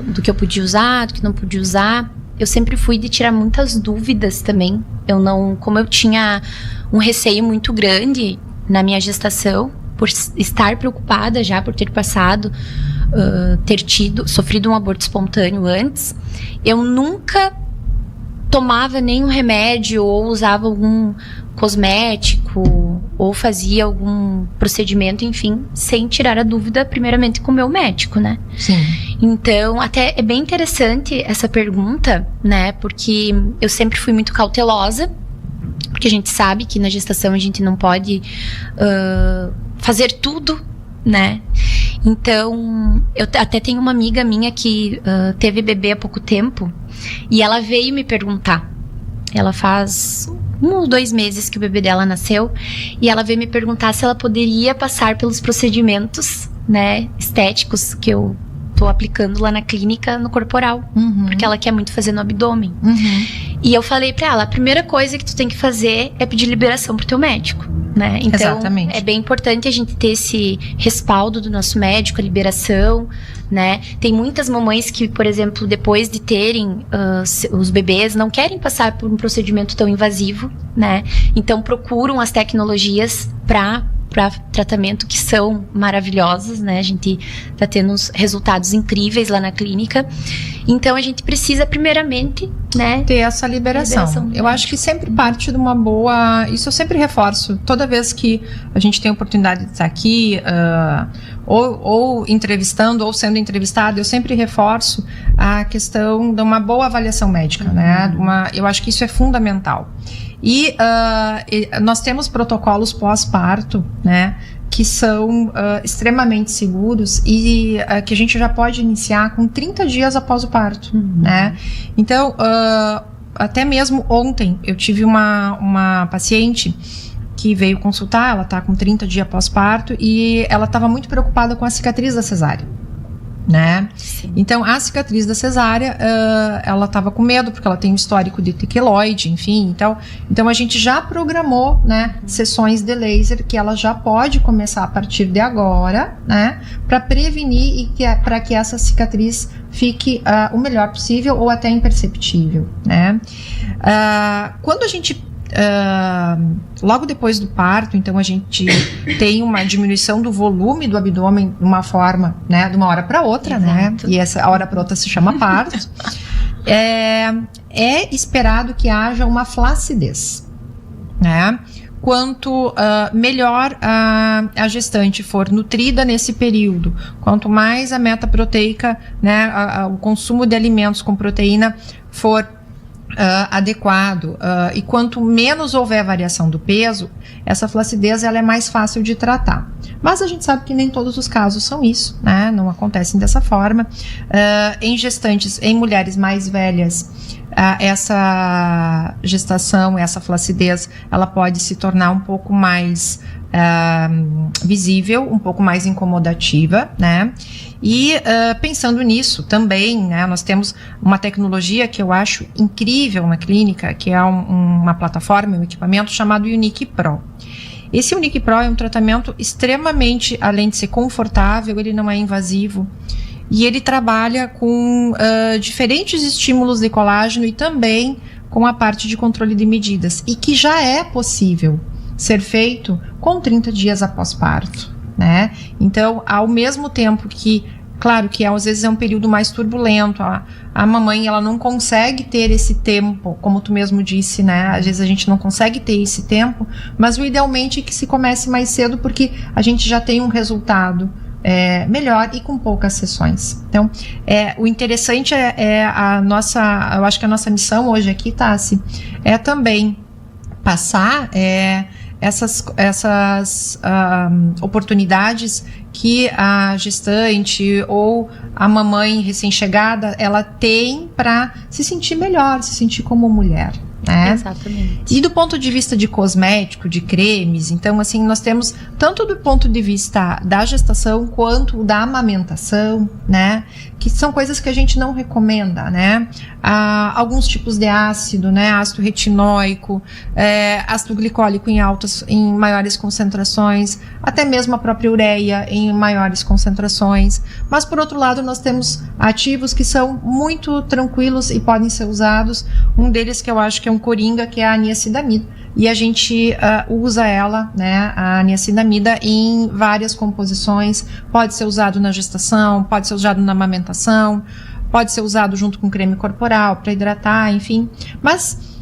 do que eu podia usar, do que não podia usar. Eu sempre fui de tirar muitas dúvidas também. Como eu tinha um receio muito grande na minha gestação, por estar preocupada já, por ter passado, sofrido um aborto espontâneo antes, eu nunca tomava nenhum remédio ou usava algum cosmético ou fazia algum procedimento, enfim, sem tirar a dúvida primeiramente com o meu médico, né? Sim. Então, até é bem interessante essa pergunta, né? Porque eu sempre fui muito cautelosa, porque a gente sabe que na gestação a gente não pode fazer tudo, né? Então, eu até tenho uma amiga minha que teve bebê há pouco tempo e ela veio me perguntar. Ela faz 1 ou 2 meses que o bebê dela nasceu e ela veio me perguntar se ela poderia passar pelos procedimentos, né, estéticos que eu tô aplicando lá na clínica no corporal, porque ela quer muito fazer no abdômen. E eu falei pra ela, a primeira coisa que tu tem que fazer é pedir liberação pro teu médico, né? Então, exatamente, é bem importante a gente ter esse respaldo do nosso médico, a liberação, né? Tem muitas mamães que, por exemplo, depois de terem os bebês, não querem passar por um procedimento tão invasivo, né? Então, procuram as tecnologias para tratamento que são maravilhosos, né? A gente tá tendo uns resultados incríveis lá na clínica. Então, a gente precisa, primeiramente, né, ter essa liberação. Eu acho que sempre parte de uma boa... Isso eu sempre reforço. Toda vez que a gente tem a oportunidade de estar aqui, ou entrevistando, ou sendo entrevistado, eu sempre reforço a questão de uma boa avaliação médica, né? Eu acho que isso é fundamental. E nós temos protocolos pós-parto, né, que são extremamente seguros e que a gente já pode iniciar com 30 dias após o parto, né? Então, até mesmo ontem, eu tive uma paciente que veio consultar, ela está com 30 dias pós-parto e ela estava muito preocupada com a cicatriz da cesárea, né? Sim. Então, a cicatriz da cesárea, ela estava com medo, porque ela tem um histórico de queloide, enfim. Então a gente já programou, né, sessões de laser que ela já pode começar a partir de agora, né, para prevenir e para que essa cicatriz fique o melhor possível ou até imperceptível, né? Quando a gente logo depois do parto, então a gente tem uma diminuição do volume do abdômen de uma forma, né, de uma hora para outra, né? E essa hora para outra se chama parto. É esperado que haja uma flacidez, né? Quanto melhor a gestante for nutrida nesse período, quanto mais a meta proteica, né, o consumo de alimentos com proteína for adequado, e quanto menos houver variação do peso, essa flacidez ela é mais fácil de tratar. Mas a gente sabe que nem todos os casos são isso, né? Não acontecem dessa forma. Em gestantes, em mulheres mais velhas, essa gestação, essa flacidez, ela pode se tornar um pouco mais visível, um pouco mais incomodativa, né? E pensando nisso também, né, nós temos uma tecnologia que eu acho incrível na clínica, que é uma plataforma, um equipamento chamado Unique Pro. Esse Unique Pro é um tratamento extremamente, além de ser confortável, ele não é invasivo. E ele trabalha com diferentes estímulos de colágeno e também com a parte de controle de medidas. E que já é possível ser feito com 30 dias após parto, né? Então, ao mesmo tempo que, claro que às vezes é um período mais turbulento, a mamãe ela não consegue ter esse tempo, como tu mesmo disse, né? Às vezes a gente não consegue ter esse tempo, mas o idealmente é que se comece mais cedo, porque a gente já tem um resultado melhor e com poucas sessões. Então, o interessante eu acho que a nossa missão hoje aqui, Tassi, é também passar essas oportunidades que a gestante ou a mamãe recém-chegada ela tem para se sentir melhor, se sentir como mulher, né? Exatamente. E do ponto de vista de cosmético, de cremes, então assim, nós temos tanto do ponto de vista da gestação quanto da amamentação, né? Que são coisas que a gente não recomenda, né? Alguns tipos de ácido, né? Ácido retinóico, ácido glicólico em maiores concentrações, até mesmo a própria ureia em maiores concentrações. Mas, por outro lado, nós temos ativos que são muito tranquilos e podem ser usados. Um deles que eu acho que é um coringa, que é a niacinamida. E a gente usa ela, né, a niacinamida, em várias composições. Pode ser usado na gestação, pode ser usado na amamentação. pode ser usado junto com creme corporal para hidratar, enfim. Mas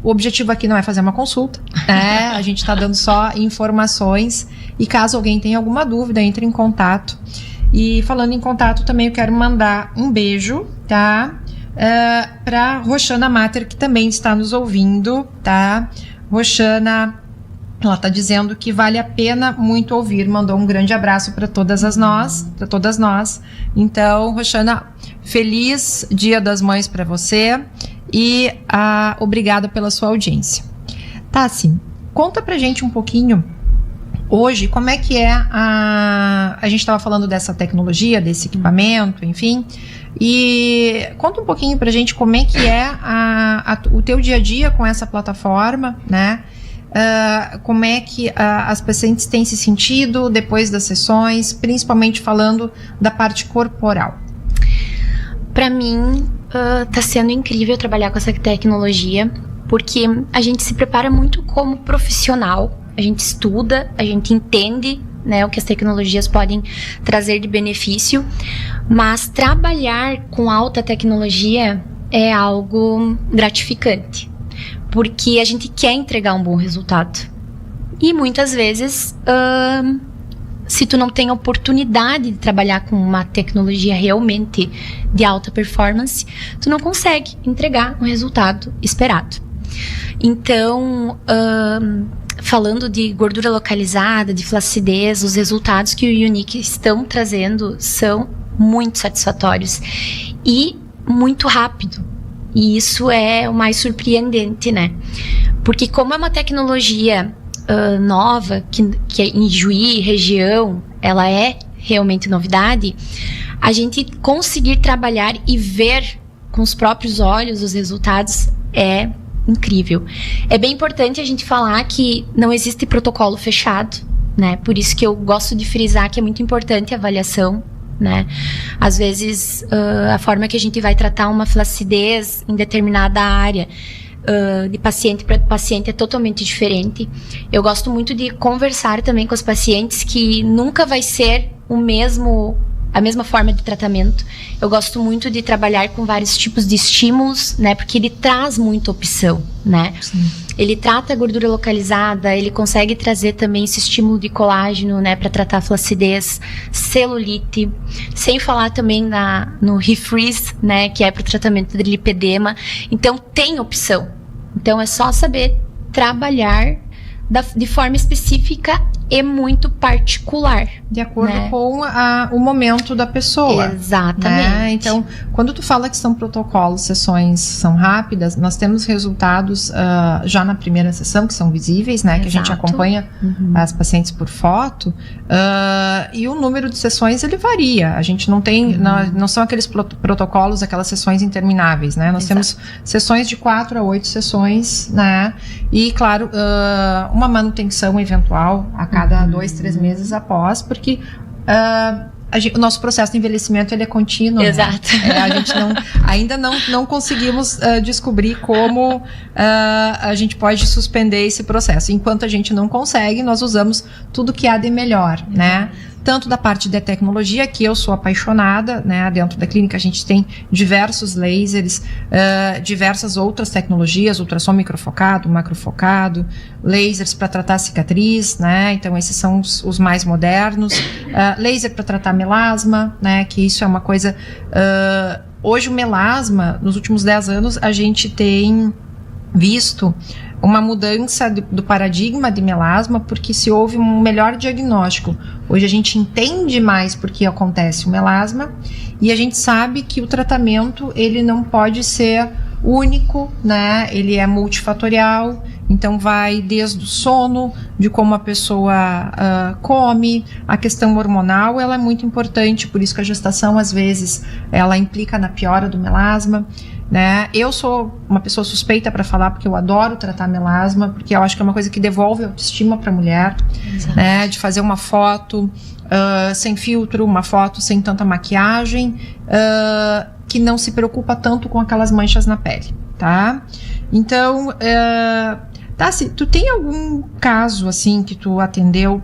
o objetivo aqui não é fazer uma consulta, né? A gente está dando só informações, e caso alguém tenha alguma dúvida, entre em contato. E falando em contato, também eu quero mandar um beijo, tá? Para Roxana Mater, que também está nos ouvindo, tá? Roxana, ela está dizendo que vale a pena muito ouvir, mandou um grande abraço para todas nós. Então, Roxana, feliz Dia das Mães para você e obrigada pela sua audiência. Tassi, conta pra gente um pouquinho hoje como é que a gente estava falando dessa tecnologia, desse equipamento, enfim, e conta um pouquinho pra gente como é que é o teu dia a dia com essa plataforma, né? Como é que as pacientes têm se sentido depois das sessões, principalmente falando da parte corporal. Para mim, tá sendo incrível trabalhar com essa tecnologia, porque a gente se prepara muito como profissional, a gente estuda, a gente entende, né, o que as tecnologias podem trazer de benefício, mas trabalhar com alta tecnologia é algo gratificante, porque a gente quer entregar um bom resultado. E muitas vezes, se tu não tem a oportunidade de trabalhar com uma tecnologia realmente de alta performance, tu não consegue entregar o resultado esperado. Então, falando de gordura localizada, de flacidez, os resultados que o Unique estão trazendo são muito satisfatórios e muito rápido. E isso é o mais surpreendente, né? Porque como é uma tecnologia nova, que em Juí, região, ela é realmente novidade, a gente conseguir trabalhar e ver com os próprios olhos os resultados é incrível. É bem importante a gente falar que não existe protocolo fechado, né? Por isso que eu gosto de frisar que é muito importante a avaliação, né? Às vezes, a forma que a gente vai tratar uma flacidez em determinada área de paciente para paciente é totalmente diferente. Eu gosto muito de conversar também com os pacientes que nunca vai ser a mesma forma de tratamento. Eu gosto muito de trabalhar com vários tipos de estímulos, né? Porque ele traz muita opção, né? Sim. Ele trata a gordura localizada, ele consegue trazer também esse estímulo de colágeno, né? Para tratar a flacidez, celulite, sem falar também no refreeze, né? Que é para o tratamento de lipedema. Então, tem opção. Então, é só saber trabalhar de forma específica e muito particular. De acordo, né, com o momento da pessoa. Exatamente. Né? Então, quando tu fala que são protocolos, sessões são rápidas, nós temos resultados já na primeira sessão, que são visíveis, né? Exato. Que a gente acompanha as pacientes por foto. E o número de sessões, ele varia. A gente não tem, não são aqueles protocolos, aquelas sessões intermináveis, né? Nós temos sessões de 4 a 8 sessões, né? E, claro, uma manutenção eventual a cada 2, 3 meses após, porque o nosso processo de envelhecimento, ele é contínuo. Exato. Né? A gente ainda não conseguimos descobrir como a gente pode suspender esse processo. Enquanto a gente não consegue, nós usamos tudo que há de melhor, né? Tanto da parte da tecnologia, que eu sou apaixonada, né? Dentro da clínica a gente tem diversos lasers, diversas outras tecnologias, ultrassom microfocado, macrofocado, lasers para tratar cicatriz, né? Então esses são os mais modernos. Laser para tratar melasma, né? Que isso é uma coisa... hoje o melasma, nos últimos 10 anos, a gente tem visto uma mudança do paradigma de melasma, porque se houve um melhor diagnóstico. Hoje a gente entende mais por que acontece o melasma e a gente sabe que o tratamento, ele não pode ser único, né? Ele é multifatorial, então vai desde o sono, de como a pessoa come, a questão hormonal, ela é muito importante, por isso que a gestação, às vezes, ela implica na piora do melasma, né? Eu sou uma pessoa suspeita para falar, porque eu adoro tratar melasma, porque eu acho que é uma coisa que devolve autoestima para a mulher, né? De fazer uma foto sem filtro, uma foto sem tanta maquiagem, que não se preocupa tanto com aquelas manchas na pele, tá? Então, Tassi, tu tem algum caso, assim, que tu atendeu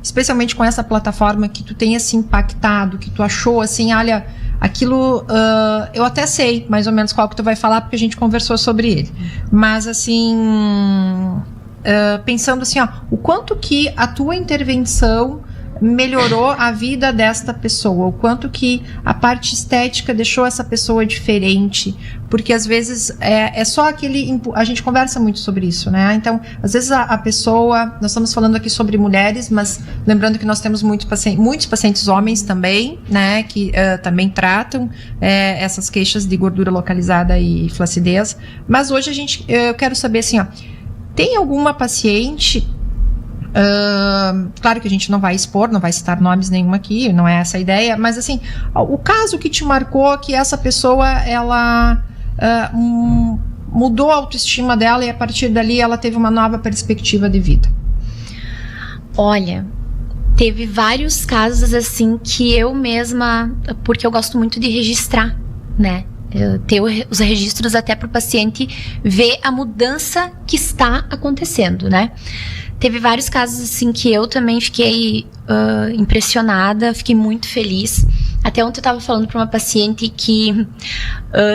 especialmente com essa plataforma, que tu tenha se impactado, que tu achou assim, olha, aquilo, eu até sei mais ou menos qual que tu vai falar, porque a gente conversou sobre ele. Mas assim, pensando assim, ó, o quanto que a tua intervenção melhorou a vida desta pessoa, o quanto que a parte estética deixou essa pessoa diferente, porque às vezes é só aquele, a gente conversa muito sobre isso, né? Então, às vezes a pessoa, nós estamos falando aqui sobre mulheres, mas lembrando que nós temos muitos pacientes homens também, né, que também tratam essas queixas de gordura localizada e flacidez, mas hoje eu quero saber assim, ó, tem alguma paciente, claro que a gente não vai expor, não vai citar nomes nenhum aqui, não é essa a ideia, mas assim, o caso que te marcou, que essa pessoa, ela mudou a autoestima dela e a partir dali ela teve uma nova perspectiva de vida? Olha, teve vários casos assim que eu mesma, porque eu gosto muito de registrar, né? Ter os registros até para o paciente ver a mudança que está acontecendo, né? Teve vários casos assim que eu também fiquei impressionada, fiquei muito feliz. Até ontem eu estava falando para uma paciente que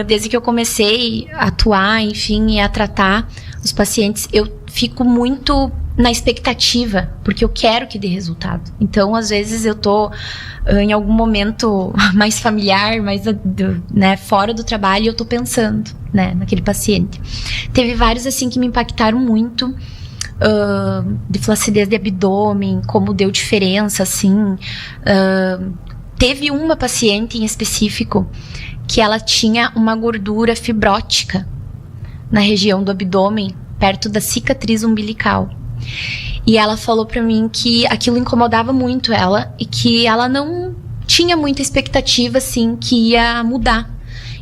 desde que eu comecei a atuar, enfim, e a tratar os pacientes, eu fico muito na expectativa, porque eu quero que dê resultado. Então, às vezes eu tô em algum momento mais familiar, mais né, fora do trabalho, e eu tô pensando, né, naquele paciente. Teve vários assim que me impactaram muito, de flacidez de abdômen, como deu diferença, assim. Teve uma paciente em específico que ela tinha uma gordura fibrótica na região do abdômen, perto da cicatriz umbilical. E ela falou pra mim que aquilo incomodava muito ela e que ela não tinha muita expectativa, assim, que ia mudar.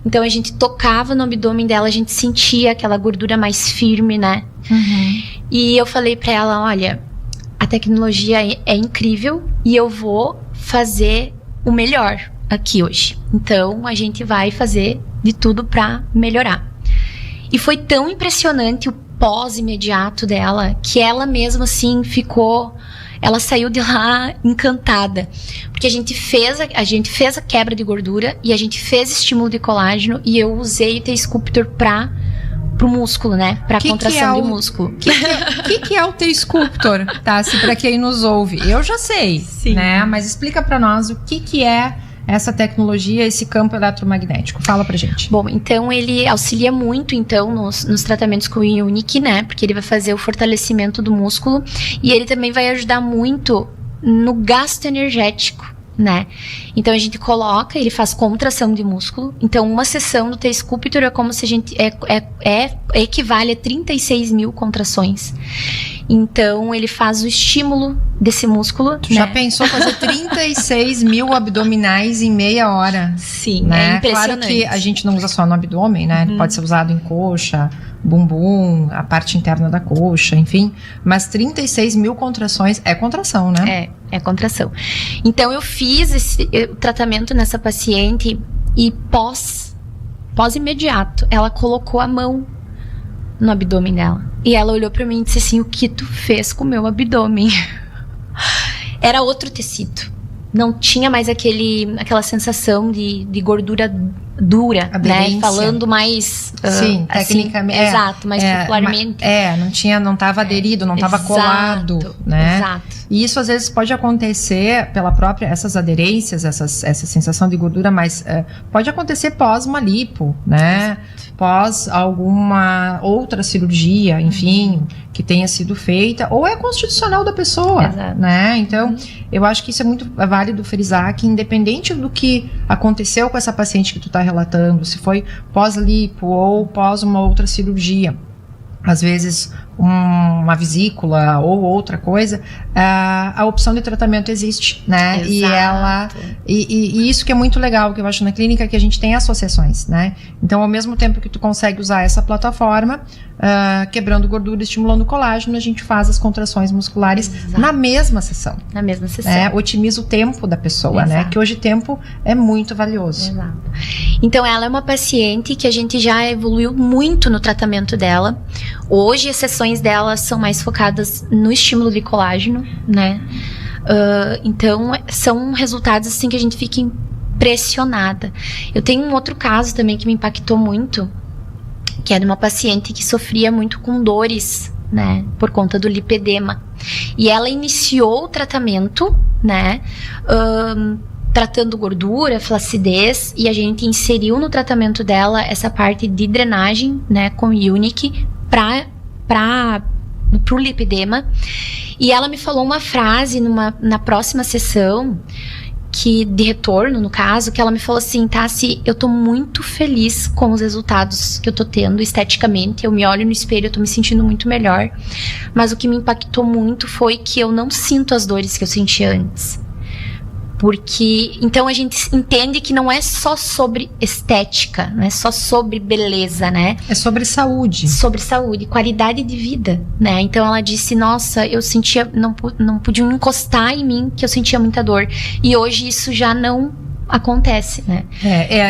Então a gente tocava no abdômen dela, a gente sentia aquela gordura mais firme, né? Uhum. E eu falei pra ela, olha, a tecnologia é incrível e eu vou fazer o melhor aqui hoje. Então a gente vai fazer de tudo pra melhorar. E foi tão impressionante o pós-imediato dela, que ela mesma assim ela saiu de lá encantada, porque a gente fez a quebra de gordura e a gente fez estímulo de colágeno e eu usei o T-Sculptor pro músculo, né, pra contração de músculo. O que é o T-Sculptor, tá? Se pra quem nos ouve, eu já sei, sim, né, mas explica pra nós o que é essa tecnologia, esse campo eletromagnético. Fala pra gente. Bom, então ele auxilia muito, então, nos tratamentos com o Ionic, né? Porque ele vai fazer o fortalecimento do músculo e ele também vai ajudar muito no gasto energético, né? Então a gente coloca, ele faz contração de músculo. Então uma sessão do T-Sculptor é como se a gente equivale a 36 mil contrações. Então ele faz o estímulo desse músculo. Tu já pensou fazer 36 mil abdominais em meia hora? Sim, né? É impressionante. Claro que a gente não usa só no abdômen, né? Ele pode ser usado em coxa, bumbum, a parte interna da coxa, enfim. Mas 36 mil contrações é contração, né? É contração. Então eu fiz o tratamento nessa paciente e pós-imediato, ela colocou a mão no abdômen dela. E ela olhou pra mim e disse assim, o que tu fez com o meu abdômen? Era outro tecido. Não tinha mais aquela sensação de gordura dura, aderência, né? Falando mais... Sim, tecnicamente. Assim, exato, mais popularmente. Não estava aderido, não estava colado, né? Exato. E isso às vezes pode acontecer pela própria, essas aderências, essa sensação de gordura, mas pode acontecer pós uma lipo, né? Exato. Pós alguma outra cirurgia, enfim, que tenha sido feita, ou é constitucional da pessoa, né? Então, eu acho que isso é muito válido frisar, que independente do que aconteceu com essa paciente que tu está relatando, se foi pós-lipo ou pós uma outra cirurgia, às vezes uma vesícula ou outra coisa, a opção de tratamento existe, né? Exato. E isso que é muito legal, que eu acho na clínica, que a gente tem associações, né? Então, ao mesmo tempo que tu consegue usar essa plataforma, quebrando gordura, estimulando colágeno, a gente faz as contrações musculares na mesma sessão. Na mesma sessão. Otimiza o tempo da pessoa, né? Que hoje tempo é muito valioso. Exato. Então, ela é uma paciente que a gente já evoluiu muito no tratamento dela. Hoje, as sessões dela são mais focadas no estímulo de colágeno, né? Então, são resultados assim que a gente fica impressionada. Eu tenho um outro caso também que me impactou muito, que é de uma paciente que sofria muito com dores, né, por conta do lipedema. E ela iniciou o tratamento, né, tratando gordura, flacidez, e a gente inseriu no tratamento dela essa parte de drenagem, né, com Unique pro lipedema. E ela me falou uma frase na próxima sessão, que de retorno, no caso, que ela me falou assim: Tassi, eu tô muito feliz com os resultados que eu tô tendo esteticamente, eu me olho no espelho, eu tô me sentindo muito melhor, mas o que me impactou muito foi que eu não sinto as dores que eu sentia antes. Porque, então a gente entende que não é só sobre estética, não é só sobre beleza, né? É sobre saúde. Sobre saúde, qualidade de vida, né? Então ela disse, nossa, eu sentia, não podiam encostar em mim, que eu sentia muita dor. E hoje isso já não acontece, né?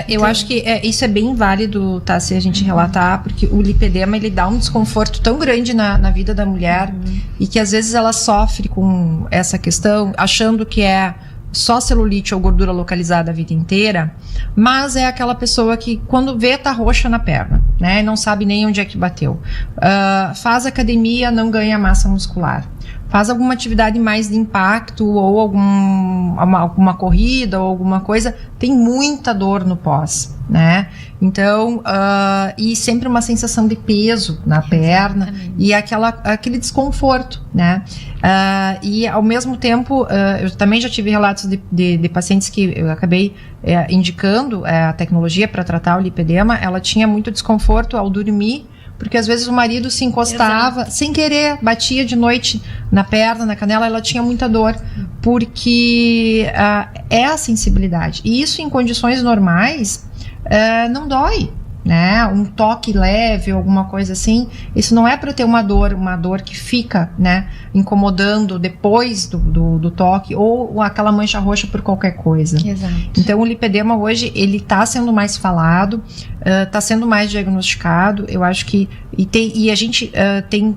Eu acho que isso é bem válido, tá, se a gente relatar, porque o lipedema, ele dá um desconforto tão grande na vida da mulher, e que às vezes ela sofre com essa questão, achando que é só celulite ou gordura localizada a vida inteira, mas é aquela pessoa que quando vê tá roxa na perna, né, não sabe nem onde é que bateu, faz academia, não ganha massa muscular, faz alguma atividade mais de impacto ou alguma corrida ou alguma coisa, tem muita dor no pós, né? Então, e sempre uma sensação de peso na perna. Exatamente. E aquele desconforto, né? E ao mesmo tempo, eu também já tive relatos de pacientes que eu acabei indicando a tecnologia para tratar o lipedema. Ela tinha muito desconforto ao dormir, porque às vezes o marido se encostava, exato, sem querer, batia de noite na perna, na canela, ela tinha muita dor, porque é a sensibilidade. E isso em condições normais não dói, né? Um toque leve, alguma coisa assim, isso não é para ter uma dor que fica, né, incomodando depois do toque, ou aquela mancha roxa por qualquer coisa. Exato. Então o lipedema hoje, ele está sendo mais falado, está sendo mais diagnosticado, eu acho que, e a gente tem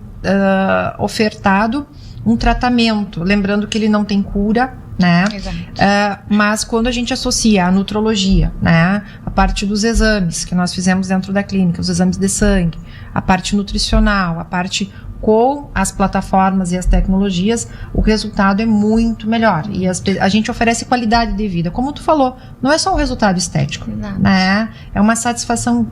ofertado um tratamento, lembrando que ele não tem cura, né? Mas quando a gente associa a nutrologia, né, a parte dos exames que nós fizemos dentro da clínica, os exames de sangue, a parte nutricional, a parte com as plataformas e as tecnologias, o resultado é muito melhor. E a gente oferece qualidade de vida. Como tu falou, não é só um resultado estético, né? É uma satisfação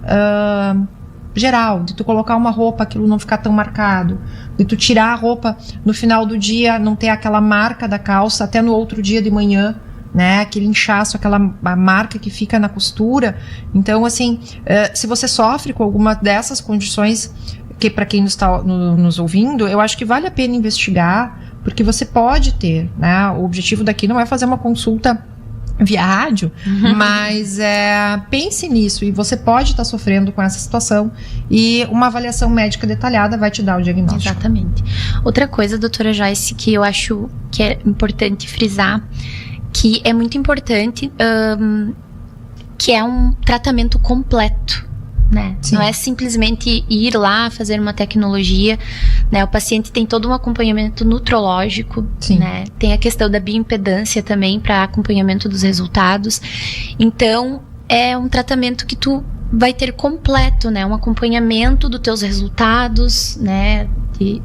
geral, de tu colocar uma roupa, aquilo não ficar tão marcado, de tu tirar a roupa no final do dia, não ter aquela marca da calça até no outro dia de manhã, né, aquele inchaço, aquela marca que fica na costura. Então, assim, se você sofre com alguma dessas condições, que para quem está nos ouvindo, eu acho que vale a pena investigar, porque você pode ter, né, o objetivo daqui não é fazer uma consulta via rádio, mas pense nisso, e você pode estar sofrendo com essa situação, e uma avaliação médica detalhada vai te dar o diagnóstico. Exatamente. Outra coisa, doutora Joyce, que eu acho que é importante frisar, que é muito importante, que é um tratamento completo, né? Não é simplesmente ir lá fazer uma tecnologia, né? O paciente tem todo um acompanhamento nutrológico, né? Tem a questão da bioimpedância também para acompanhamento dos resultados. Então, é um tratamento que tu vai ter completo, né? Um acompanhamento dos teus resultados, né?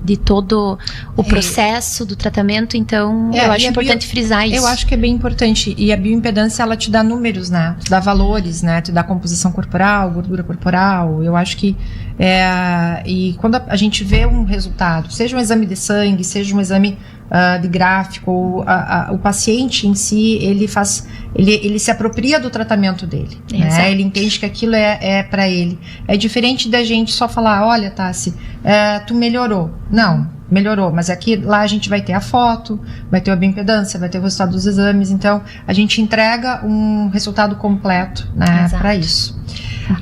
De todo o processo do tratamento. Então, eu acho importante frisar isso. Eu acho que é bem importante. E a bioimpedância, ela te dá números, né? Te dá valores, né? Te dá composição corporal, gordura corporal. Eu acho que e quando a gente vê um resultado, seja um exame de sangue, seja um exame de gráfico, o paciente em si, ele se apropria do tratamento dele, né? Ele entende que aquilo é para ele. É diferente da gente só falar, olha, Tassi, tu melhorou. Não, melhorou, mas aqui lá a gente vai ter a foto, vai ter a bioimpedância, vai ter o resultado dos exames, então a gente entrega um resultado completo, né, para isso.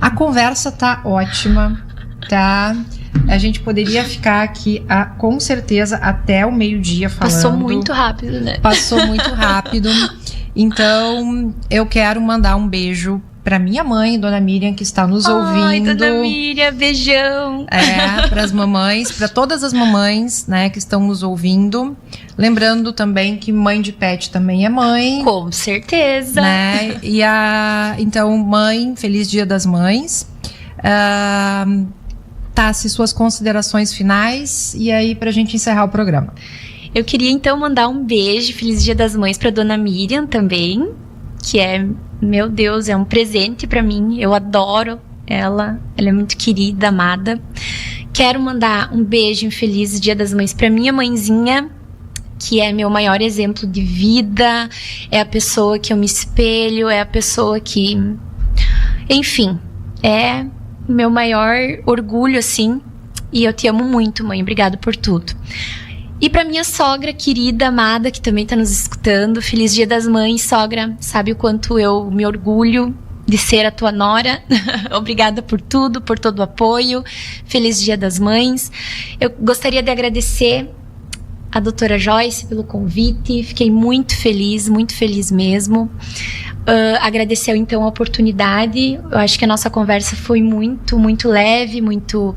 A conversa tá ótima, tá? A gente poderia ficar aqui, com certeza, até o meio-dia falando. Passou muito rápido, né? Passou muito rápido. Então, eu quero mandar um beijo para minha mãe, Dona Miriam, que está nos ouvindo. Ai, Dona Miriam, beijão. Para as mamães, para todas as mamães, né, que estão nos ouvindo. Lembrando também que mãe de pet também é mãe. Com certeza. Né? Então, mãe, feliz Dia das Mães. Tassi, suas considerações finais e aí pra gente encerrar o programa. Eu queria então mandar um beijo, feliz Dia das Mães pra Dona Miriam também, que é, meu Deus, é um presente pra mim. Eu adoro ela é muito querida, amada. Quero mandar um beijo, um feliz Dia das Mães pra minha mãezinha, que é meu maior exemplo de vida, é a pessoa que eu me espelho, é a pessoa que, enfim, é meu maior orgulho, assim. E eu te amo muito, mãe, obrigado por tudo. E pra minha sogra querida, amada, que também tá nos escutando, feliz Dia das Mães, sogra. Sabe o quanto eu me orgulho de ser a tua nora. Obrigada por tudo, por todo o apoio. Feliz Dia das Mães. Eu gostaria de agradecer a doutora Joyce pelo convite. Fiquei muito feliz mesmo. Agradecer então a oportunidade. Eu acho que a nossa conversa foi muito, muito leve, muito...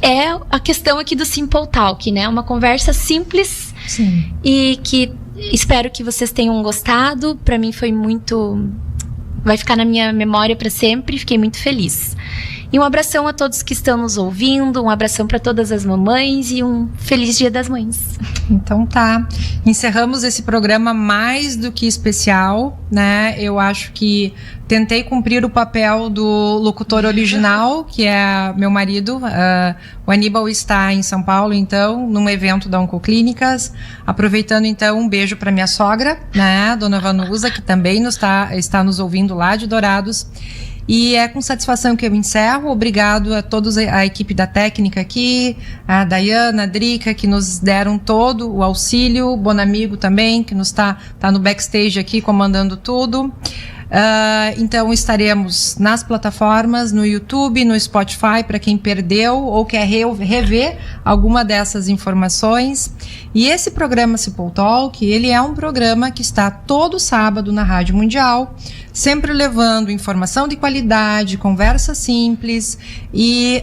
é a questão aqui do Simple Talk, né? Uma conversa simples. Sim. E que espero que vocês tenham gostado. Para mim foi muito... vai ficar na minha memória para sempre. Fiquei muito feliz. E um abração a todos que estão nos ouvindo, um abração para todas as mamães e um feliz Dia das Mães. Então tá, encerramos esse programa mais do que especial, né? Eu acho que tentei cumprir o papel do locutor original, que é meu marido. O Aníbal está em São Paulo, então, num evento da Oncoclínicas. Aproveitando, então, um beijo para minha sogra, né? Dona Vanusa, que também está nos ouvindo lá de Dourados. E é com satisfação que eu encerro. Obrigado a todos, a equipe da técnica aqui, a Dayana, a Drica, que nos deram todo o auxílio, o Bonamigo também, que nos tá no backstage aqui comandando tudo. Então estaremos nas plataformas, no YouTube, no Spotify, para quem perdeu ou quer rever alguma dessas informações. E esse programa Simple Talk, ele é um programa que está todo sábado na Rádio Mundial, sempre levando informação de qualidade, conversa simples, e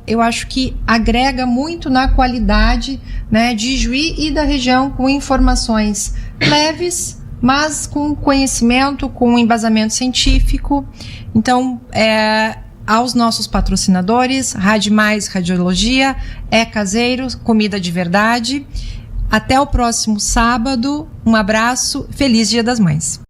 eu acho que agrega muito na qualidade, né, de Juí e da região, com informações leves, mas com conhecimento, com embasamento científico. Então, aos nossos patrocinadores, Rádio Mais Radiologia, É Caseiro, comida de verdade. Até o próximo sábado. Um abraço. Feliz Dia das Mães.